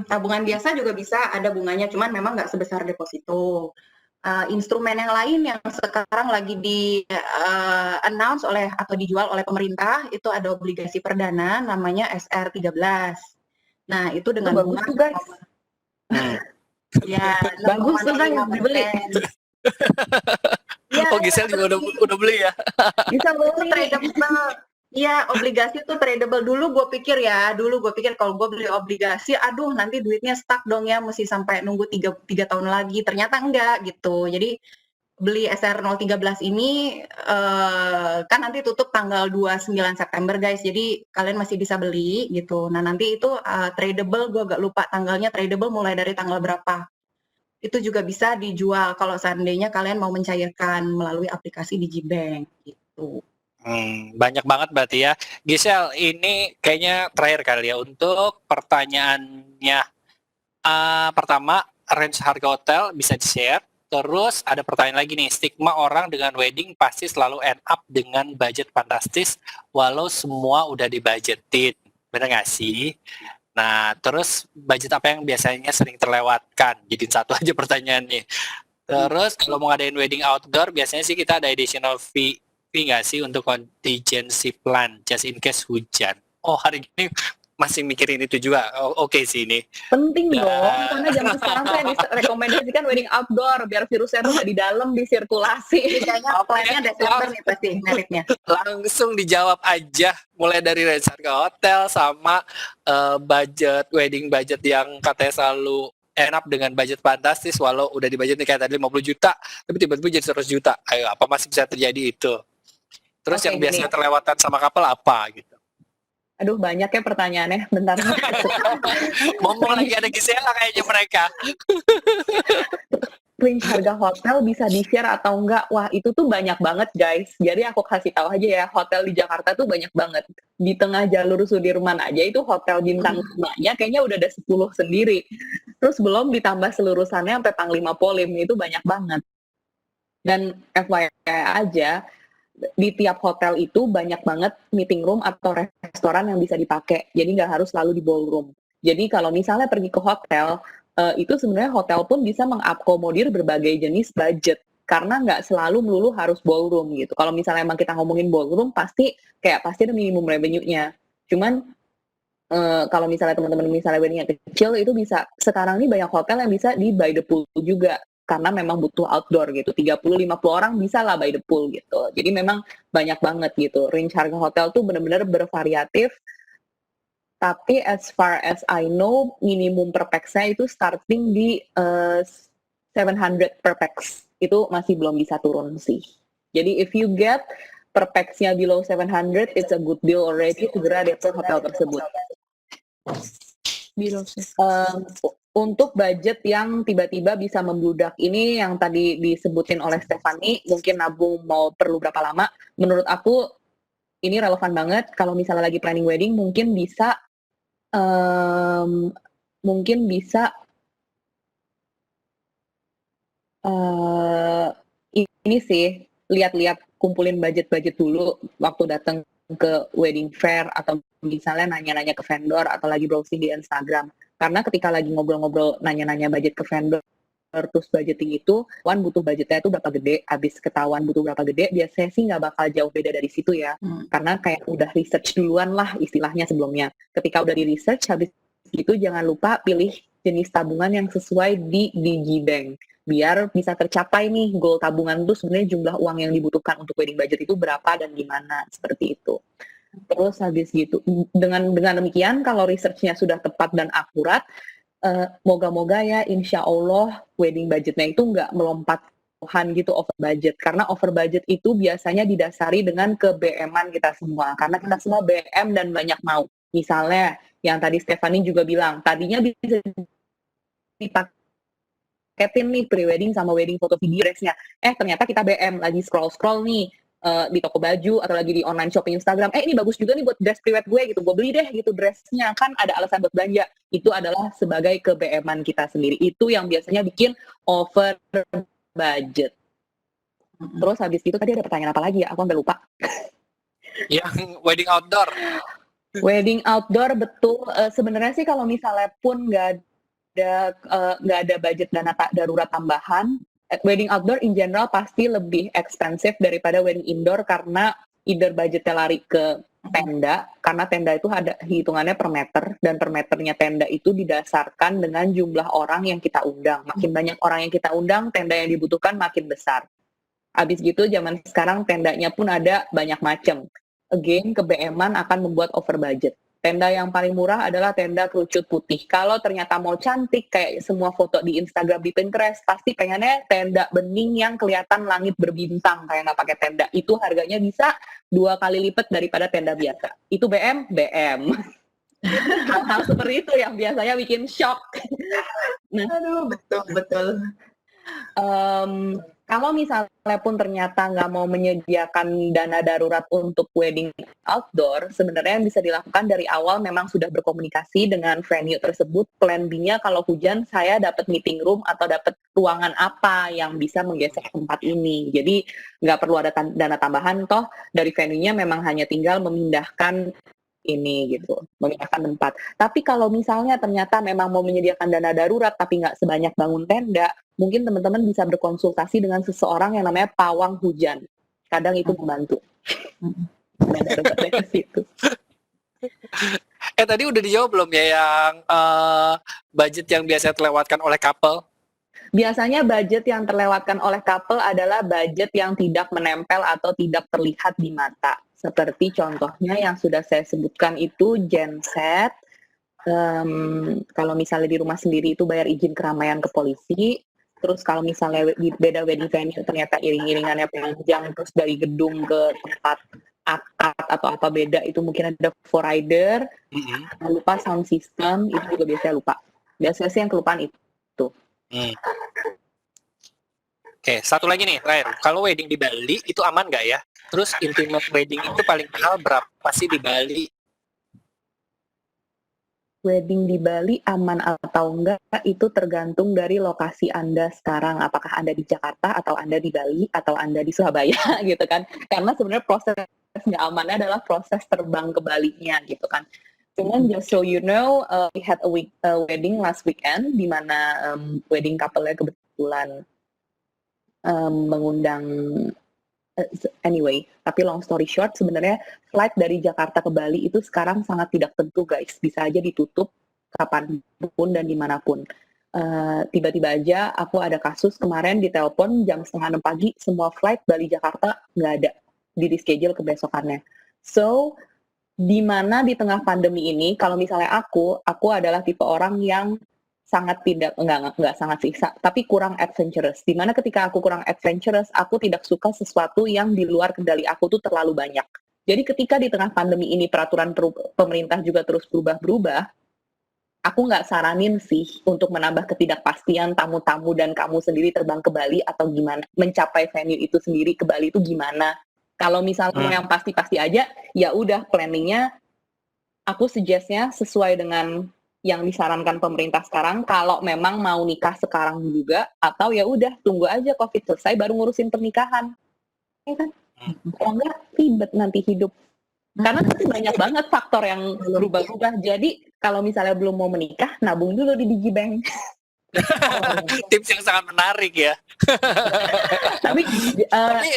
Tabungan biasa juga bisa ada bunganya, cuman memang nggak sebesar deposito. Instrumen yang lain yang sekarang lagi di announce oleh atau dijual oleh pemerintah itu ada obligasi perdana namanya SR13. Nah, itu dengan bagus bunga tuh guys. Ya, bagus tuh guys, dibeli. Ya, oh Gisel juga udah beli ya? Bisa beli. Tradable. Iya, obligasi itu tradable. Dulu gue pikir kalau gue beli obligasi, aduh nanti duitnya stuck dong ya, mesti sampai nunggu 3 tahun lagi. Ternyata enggak gitu. Jadi beli SR013 ini kan nanti tutup tanggal 29 September guys. Jadi kalian masih bisa beli gitu. Nah nanti itu tradable, gue agak lupa tanggalnya, tradable mulai dari tanggal berapa. Itu juga bisa dijual kalau seandainya kalian mau mencairkan melalui aplikasi Digibank gitu. Banyak banget berarti ya. Gisel, ini kayaknya terakhir kali ya untuk pertanyaannya. Pertama, range harga hotel bisa di-share. Terus ada pertanyaan lagi nih, stigma orang dengan wedding pasti selalu end up dengan budget fantastis walau semua udah dibudgetin. Bener nggak sih? Nah, terus budget apa yang biasanya sering terlewatkan? Jadiin satu aja pertanyaannya. Terus kalau mau ngadain wedding outdoor, biasanya sih kita ada additional fee nggak sih untuk contingency plan just in case hujan? Oh, hari ini masih mikirin itu juga. Oke sih ini. Penting dong, karena zaman sekarang tuh yang direkomendasikan wedding outdoor biar virusnya tuh nggak di dalam, disirkulasi. Kayaknya plannya Desember nih pasti meritnya. Langsung dijawab aja, mulai dari range harga hotel sama budget wedding budget yang katanya selalu end up dengan budget fantastis walau udah dibudgetin kayak tadi 50 juta tapi tiba-tiba jadi 100 juta. Ayo, apa masih bisa terjadi itu? Terus yang biasanya terlewatan sama couple apa gitu? Aduh, banyak ya pertanyaannya. Bentar. Ngomong lagi ada Gisela kayaknya mereka. Range harga hotel bisa di-share atau enggak? Wah, itu tuh banyak banget, guys. Jadi aku kasih tahu aja ya, hotel di Jakarta tuh banyak banget. Di tengah jalur Sudirman aja itu hotel bintang 5-nya kayaknya udah ada 10 sendiri. Terus belum ditambah selurusannya sampai Panglima Polim, itu banyak banget. Dan FYI aja, di tiap hotel itu banyak banget meeting room atau restoran yang bisa dipakai. Jadi nggak harus selalu di ballroom. Jadi kalau misalnya pergi ke hotel, itu sebenarnya hotel pun bisa mengakomodir berbagai jenis budget. Karena nggak selalu melulu harus ballroom gitu. Kalau misalnya emang kita ngomongin ballroom, pasti ada minimum revenue-nya. Cuman kalau misalnya teman-teman misalnya wedding-nya kecil, itu bisa, sekarang ini banyak hotel yang bisa di by the pool juga. Karena memang butuh outdoor gitu, 30-50 orang bisa lah by the pool gitu. Jadi memang banyak banget gitu. Range harga hotel tuh benar-benar bervariatif. Tapi as far as I know, minimum per pax-nya itu starting di 700 per pax. Itu masih belum bisa turun sih. Jadi if you get per pax-nya below 700, it's a good deal already, segera deh hotel tersebut. Untuk budget yang tiba-tiba bisa membludak ini yang tadi disebutin oleh Stephanie, mungkin nabung mau perlu berapa lama, menurut aku ini relevan banget. Kalau misalnya lagi planning wedding, mungkin bisa ini sih, lihat-lihat, kumpulin budget-budget dulu waktu datang ke wedding fair atau misalnya nanya-nanya ke vendor atau lagi browsing di Instagram. Karena ketika lagi ngobrol-ngobrol, nanya-nanya budget ke vendor, terus budgeting itu, butuh budgetnya itu berapa gede, habis ketahuan butuh berapa gede, biasanya sih nggak bakal jauh beda dari situ ya. Karena kayak udah research duluan lah istilahnya sebelumnya. Ketika udah di research, habis itu jangan lupa pilih jenis tabungan yang sesuai di DigiBank. Biar bisa tercapai nih goal tabungan itu sebenarnya jumlah uang yang dibutuhkan untuk wedding budget itu berapa dan gimana, seperti itu. Terus habis gitu, dengan demikian kalau research-nya sudah tepat dan akurat, moga-moga ya insya Allah wedding budgetnya itu nggak melompat gitu over budget. Karena over budget itu biasanya didasari dengan ke-BM-an kita semua. Karena kita semua BM dan banyak mau. Misalnya yang tadi Stephanie juga bilang, tadinya bisa dipaketin nih pre-wedding sama wedding foto video dress-nya. Ternyata kita BM lagi scroll-scroll nih di toko baju atau lagi di online shopping Instagram, ini bagus juga nih buat dress prewed gue gitu, gue beli deh gitu dressnya, kan ada alasan buat belanja. Itu adalah sebagai ke-BM-an kita sendiri. Itu yang biasanya bikin over budget. Terus habis itu tadi ada pertanyaan apa lagi ya? Aku sampai lupa. Yang wedding outdoor. Wedding outdoor, betul. Sebenarnya sih kalau misalnya pun nggak ada budget dana darurat tambahan, wedding outdoor in general pasti lebih expensive daripada wedding indoor karena either budgetnya lari ke tenda, karena tenda itu ada hitungannya per meter, dan per meternya tenda itu didasarkan dengan jumlah orang yang kita undang. Makin banyak orang yang kita undang, tenda yang dibutuhkan makin besar. Habis gitu zaman sekarang tendanya pun ada banyak macam. Again, ke-BM-an akan membuat over budget. Tenda yang paling murah adalah tenda kerucut putih. Kalau ternyata mau cantik kayak semua foto di Instagram, di Pinterest, pasti pengennya tenda bening yang kelihatan langit berbintang kayak nggak pakai tenda. Itu harganya bisa 2 kali lipat daripada tenda biasa. Itu BM. Hal-hal seperti itu yang biasanya bikin shock. Nah, Aduh, betul. Kalau misalnya pun ternyata nggak mau menyediakan dana darurat untuk wedding outdoor, sebenarnya yang bisa dilakukan dari awal memang sudah berkomunikasi dengan venue tersebut. Plan B-nya kalau hujan, saya dapat meeting room atau dapat ruangan apa yang bisa menggeser tempat ini. Jadi nggak perlu ada dana tambahan, toh dari venue-nya memang hanya tinggal memindahkan ini gitu, memindahkan tempat. Tapi kalau misalnya ternyata memang mau menyediakan dana darurat tapi nggak sebanyak bangun tenda, mungkin teman-teman bisa berkonsultasi dengan seseorang yang namanya pawang hujan. Kadang itu membantu. Dana daruratnya ke situ. Tadi udah dijawab belum ya yang budget yang biasanya terlewatkan oleh couple? Biasanya budget yang terlewatkan oleh couple adalah budget yang tidak menempel atau tidak terlihat di mata. Seperti contohnya yang sudah saya sebutkan itu genset. Kalau misalnya di rumah sendiri itu bayar izin keramaian ke polisi. Terus kalau misalnya beda wedding venue ternyata iring-iringannya panjang, terus dari gedung ke tempat akad atau apa beda, itu mungkin ada for rider. Lupa sound system, itu juga biasanya lupa. Biasanya sih yang kelupaan itu. Oke, satu lagi nih, terakhir. Kalau wedding di Bali itu aman nggak ya? Terus intimate wedding itu paling mahal berapa sih di Bali? Wedding di Bali aman atau enggak itu tergantung dari lokasi Anda sekarang. Apakah Anda di Jakarta atau Anda di Bali atau Anda di Surabaya gitu kan. Karena sebenarnya proses nggak amannya adalah proses terbang ke Bali-nya gitu kan. Cuman just so you know, we had a wedding last weekend di mana wedding couple-nya kebetulan mengundang anyway, tapi long story short, sebenarnya flight dari Jakarta ke Bali itu sekarang sangat tidak tentu guys, bisa aja ditutup kapanpun dan dimanapun. Tiba-tiba aja aku ada kasus kemarin ditelepon jam 5:30 pagi, semua flight Bali Jakarta nggak ada, di reschedule ke besokannya. So, di mana di tengah pandemi ini, kalau misalnya aku adalah tipe orang yang sangat enggak sangat sih, tapi kurang adventurous. Dimana ketika aku kurang adventurous, aku tidak suka sesuatu yang di luar kendali aku tuh terlalu banyak. Jadi ketika di tengah pandemi ini peraturan pemerintah juga terus berubah-berubah, aku nggak saranin sih untuk menambah ketidakpastian tamu-tamu dan kamu sendiri terbang ke Bali atau gimana, mencapai venue itu sendiri ke Bali itu gimana. Kalau misalnya yang pasti-pasti aja, ya udah planningnya, aku suggest-nya sesuai dengan yang disarankan pemerintah sekarang. Kalau memang mau nikah sekarang juga, atau ya udah tunggu aja COVID selesai baru ngurusin pernikahan, ya kan? Kalau enggak ribet nanti hidup. Karena banyak banget faktor yang berubah-ubah. Jadi kalau misalnya belum mau menikah, nabung dulu di digibank. Tips yang sangat menarik ya. Tapi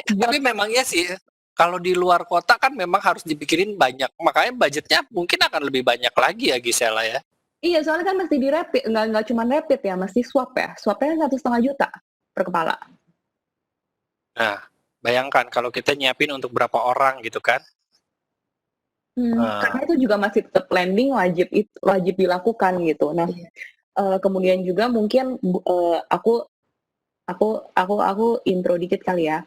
Tapi memang ya sih, kalau di luar kota kan memang harus dipikirin banyak. Makanya budgetnya mungkin akan lebih banyak lagi ya Gisela ya. iya, soalnya kan mesti di rapid, nggak cuma rapid ya, mesti swab ya. Swabnya 1,5 juta per kepala. Nah, bayangkan kalau kita nyiapin untuk berapa orang gitu kan. Karena itu juga masih tetap landing wajib dilakukan gitu. Nah, kemudian juga mungkin aku intro dikit kali ya.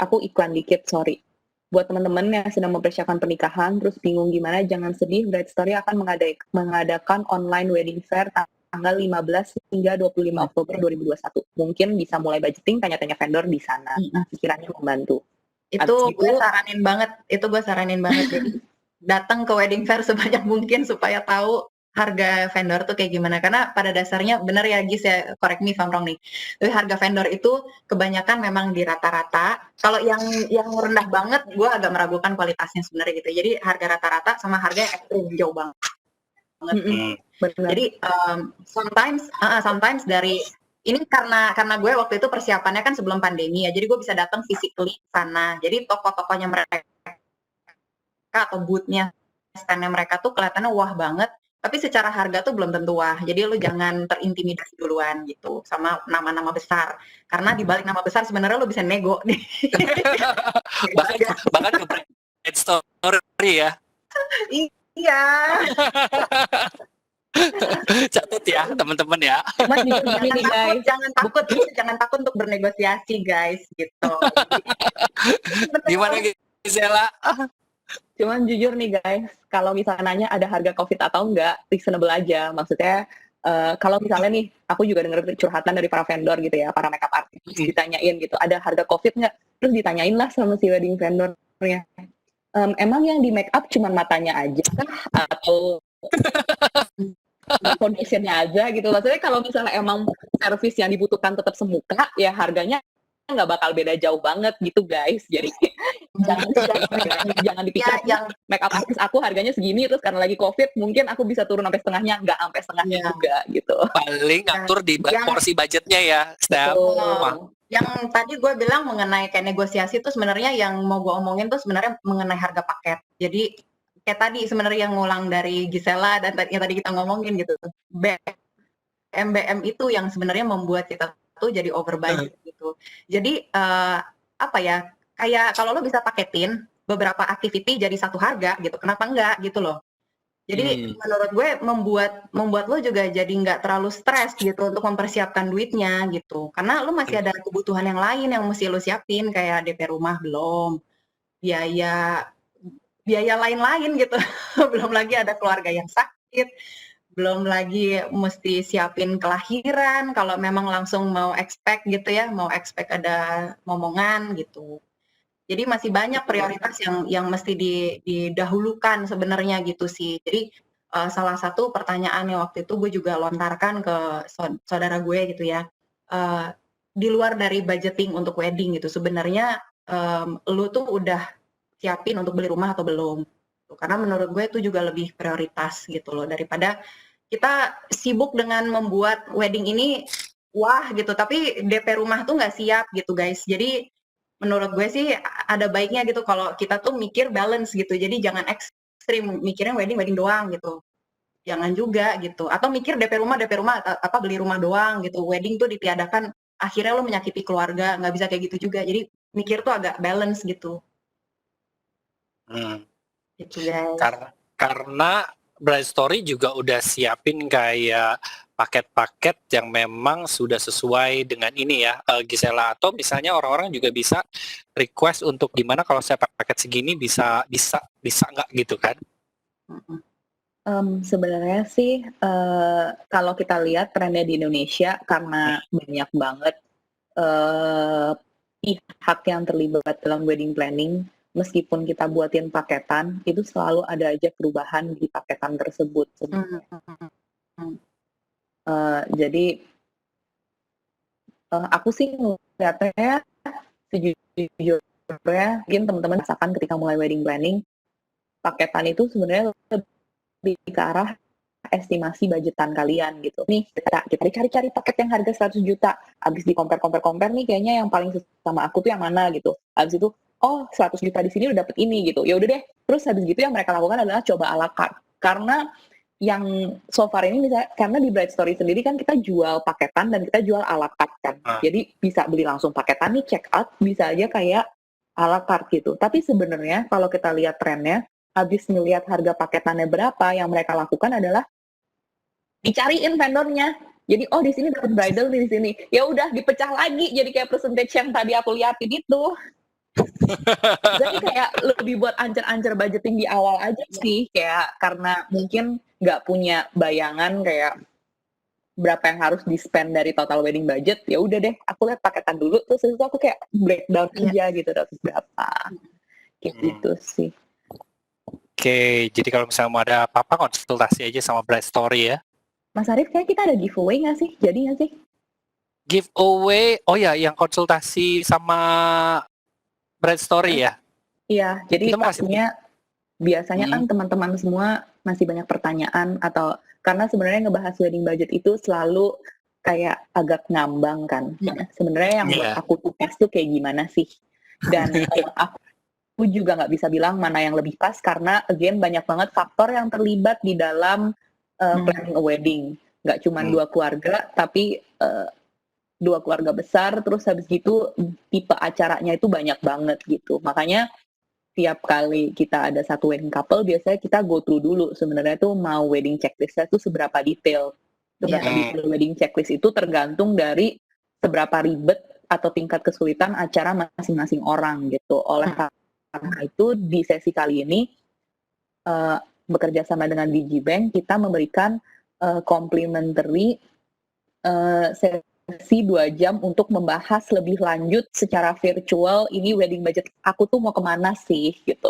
Aku iklan dikit, sorry. Buat teman-teman yang sedang mempersiapkan pernikahan, terus bingung gimana, jangan sedih. Bright Story akan mengadakan online wedding fair tanggal 15 hingga 25 Oktober 2021. Mungkin bisa mulai budgeting, tanya-tanya vendor di sana. Sekiranya membantu. Itu gue saranin banget. Jadi datang ke wedding fair sebanyak mungkin supaya tahu harga vendor tuh kayak gimana. Karena pada dasarnya benar ya Gis ya, correct me if I'm wrong nih. Tapi harga vendor itu kebanyakan memang di rata-rata. Kalau yang rendah banget, gue agak meragukan kualitasnya sebenarnya gitu. Jadi harga rata-rata sama harga yang ekstrim jauh banget. Jadi sometimes dari ini karena gue waktu itu persiapannya kan sebelum pandemi ya. Jadi gue bisa datang physically sana. Jadi toko-tokonya mereka atau booth-nya, stand-nya mereka tuh kelihatannya wah banget, tapi secara harga tuh belum tentu wah. Jadi lu jangan terintimidasi duluan gitu sama nama-nama besar. Karena di balik nama besar sebenarnya lu bisa nego nih. bahkan ke Bright Story ya. Iya. Catat ya teman-teman ya. Jangan takut untuk bernegosiasi guys gitu. Gimana Gisela? Cuman jujur nih guys, kalau misalnya nanya ada harga COVID atau enggak, reasonable aja. Maksudnya kalau misalnya nih, aku juga dengar curhatan dari para vendor gitu ya, para makeup artist, ditanyain gitu, ada harga COVID nggak? Terus ditanyain lah sama si wedding vendornya, emang yang di make up cuman matanya aja kah? Atau foundationnya aja gitu. Maksudnya kalau misalnya emang servis yang dibutuhkan tetap semuka, ya harganya nggak bakal beda jauh banget gitu guys. Jadi jangan dipikir yang make up artist aku harganya segini, terus karena lagi COVID mungkin aku bisa turun sampai setengahnya, nggak sampai setengahnya juga gitu. Paling ngatur di porsi budgetnya ya, Steph. Yang tadi gue bilang mengenai kayak negosiasi tuh sebenarnya yang mau gue omongin tuh sebenarnya mengenai harga paket. Jadi kayak tadi sebenarnya yang ngulang dari Gisela dan yang tadi kita ngomongin gitu. BM itu yang sebenarnya membuat kita tuh jadi over budget gitu. Jadi apa ya, kayak kalau lo bisa paketin beberapa activity jadi satu harga gitu, kenapa enggak gitu loh. Jadi menurut gue membuat lo juga jadi nggak terlalu stres gitu untuk mempersiapkan duitnya gitu. Karena lo masih ada kebutuhan yang lain yang mesti lo siapin, kayak DP rumah belum, biaya lain-lain gitu. Belum lagi ada keluarga yang sakit, belum lagi mesti siapin kelahiran, kalau memang langsung mau expect gitu ya, mau expect ada momongan gitu. Jadi masih banyak prioritas yang mesti didahulukan sebenarnya gitu sih. Jadi salah satu pertanyaan yang waktu itu gue juga lontarkan ke saudara gue gitu ya, di luar dari budgeting untuk wedding gitu, sebenarnya lu tuh udah siapin untuk beli rumah atau belum? Karena menurut gue itu juga lebih prioritas gitu loh, daripada kita sibuk dengan membuat wedding ini wah gitu, tapi DP rumah tuh nggak siap gitu guys. Jadi menurut gue sih ada baiknya gitu kalau kita tuh mikir balance gitu. Jadi jangan ekstrim mikirnya wedding doang gitu. Jangan juga gitu. Atau mikir DP rumah apa beli rumah doang gitu. Wedding tuh ditiadakan, akhirnya lo menyakiti keluarga, nggak bisa kayak gitu juga. Jadi mikir tuh agak balance gitu. Gitu guys. Karena Bright Story juga udah siapin kayak paket-paket yang memang sudah sesuai dengan ini ya, Gisela. Atau misalnya orang-orang juga bisa request untuk gimana kalau saya paket segini bisa nggak gitu kan? Sebenarnya sih kalau kita lihat trennya di Indonesia, karena banyak banget pihak yang terlibat dalam wedding planning, meskipun kita buatin paketan, itu selalu ada aja perubahan di paketan tersebut. Jadi aku sih ngeliatnya sejujurnya, mungkin teman-teman rasakan ketika mulai wedding planning, paketan itu sebenarnya lebih ke arah estimasi budgetan kalian gitu. Nih, kita cari-cari paket yang harga 100 juta. Habis di compare nih kayaknya yang paling sama aku tuh yang mana gitu. Habis itu, oh 100 juta di sini udah dapet ini gitu. Ya udah deh. Terus habis gitu yang mereka lakukan adalah coba ala carte. Karena yang so far ini misalnya, karena di Bright Story sendiri kan kita jual paketan dan kita jual ala carte kan. Jadi bisa beli langsung paketan nih, check out, bisa aja kayak ala carte gitu. Tapi sebenarnya kalau kita lihat trennya, habis ngelihat harga paketannya berapa, yang mereka lakukan adalah dicariin vendornya. Jadi oh di sini dapat bridal di sini. Ya udah dipecah lagi jadi kayak percentage yang tadi aku liatin itu. Jadi kayak lebih buat ancer-ancer budgeting di awal aja sih, kayak karena mungkin nggak punya bayangan kayak berapa yang harus di-spend dari total wedding budget. Ya udah deh, aku lihat paketan dulu, terus itu aku kayak breakdown aja gitu, dapat berapa. Kayak gitu sih. Oke, jadi kalau misalnya mau ada apa-apa konsultasi aja sama Bright Story ya. Mas Arif, kayak kita ada giveaway nggak sih? Jadi nggak sih? Giveaway, oh ya, yang konsultasi sama Bright Story ya? Iya, jadi Kita mau kasih pastinya biasanya kan teman-teman semua masih banyak pertanyaan atau karena sebenarnya ngebahas wedding budget itu selalu kayak agak ngambang kan. Sebenarnya yang buat aku tuh pas tuh kayak gimana sih? Dan aku juga nggak bisa bilang mana yang lebih pas karena again banyak banget faktor yang terlibat di dalam planning a wedding. Nggak cuma dua keluarga, tapi dua keluarga besar, terus habis gitu tipe acaranya itu banyak banget gitu. Makanya tiap kali kita ada satu wedding couple, biasanya kita go through dulu sebenarnya tuh mau wedding checklistnya tuh seberapa detail. Seberapa detail wedding checklist itu tergantung dari seberapa ribet atau tingkat kesulitan acara masing-masing orang gitu. Oleh karena itu di sesi kali ini bekerja sama dengan Digibank, kita memberikan complimentary sesi 2 jam untuk membahas lebih lanjut secara virtual ini wedding budget aku tuh mau kemana sih gitu.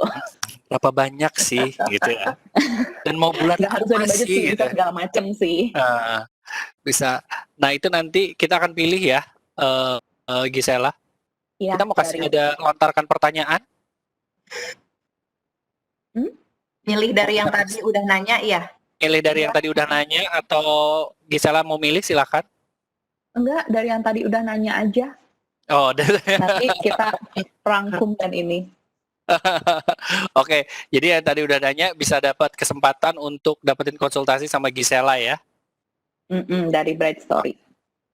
Berapa banyak sih gitu ya. Dan mau bulan Nggak harus wedding budget sih, gitu. bisa segala macam sih. Bisa. Nah itu nanti kita akan pilih ya, Gisela. Ya, kita mau kasih ada lontarkan pertanyaan. Milih dari yang tadi udah nanya ya? Milih dari yang tadi udah nanya atau Gisela mau milih silakan. Enggak, dari yang tadi udah nanya aja. Oh, nanti kita rangkumkan ini. Oke, jadi yang tadi udah nanya bisa dapat kesempatan untuk dapetin konsultasi sama Gisela ya. Dari Bright Story.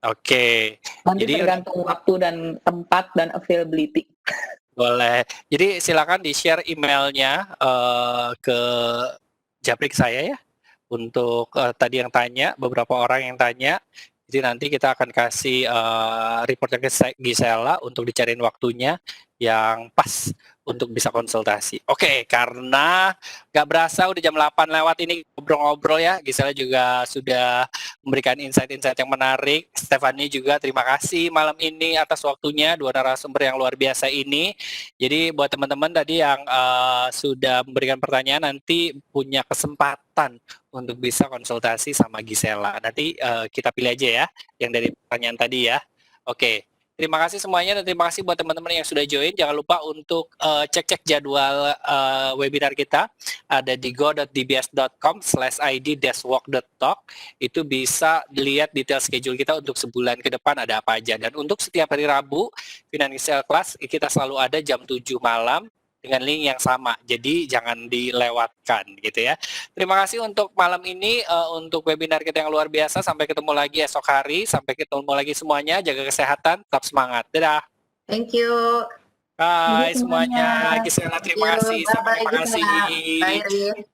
Oke. Nanti jadi tergantung waktu dan tempat dan availability. Boleh. Jadi silakan di-share emailnya ke Japrik saya ya. Untuk tadi yang tanya, beberapa orang yang tanya. Jadi nanti kita akan kasih reportnya ke Gisela untuk dicariin waktunya yang pas untuk bisa konsultasi. Oke, karena nggak berasa udah jam 8 lewat ini ngobrol-ngobrol ya. Gisela juga sudah memberikan insight-insight yang menarik. Stephanie juga terima kasih malam ini atas waktunya, dua narasumber yang luar biasa ini. Jadi buat teman-teman tadi yang sudah memberikan pertanyaan nanti punya kesempatan untuk bisa konsultasi sama Gisela. Nanti kita pilih aja ya yang dari pertanyaan tadi ya. Oke. Terima kasih semuanya dan terima kasih buat teman-teman yang sudah join. Jangan lupa untuk cek-cek jadwal webinar kita. Ada di go.dbs.com/id-walk.talk. Itu bisa dilihat detail schedule kita untuk sebulan ke depan ada apa aja. Dan untuk setiap hari Rabu, Financial Class kita selalu ada jam 7 malam dengan link yang sama. Jadi jangan dilewatkan gitu ya. Terima kasih untuk malam ini untuk webinar kita yang luar biasa. Sampai ketemu lagi esok hari. Sampai ketemu lagi semuanya. Jaga kesehatan, tetap semangat. Dadah. Thank you. Bye semuanya. Gisela terima kasih. Bye-bye, Terima kasih. Bye.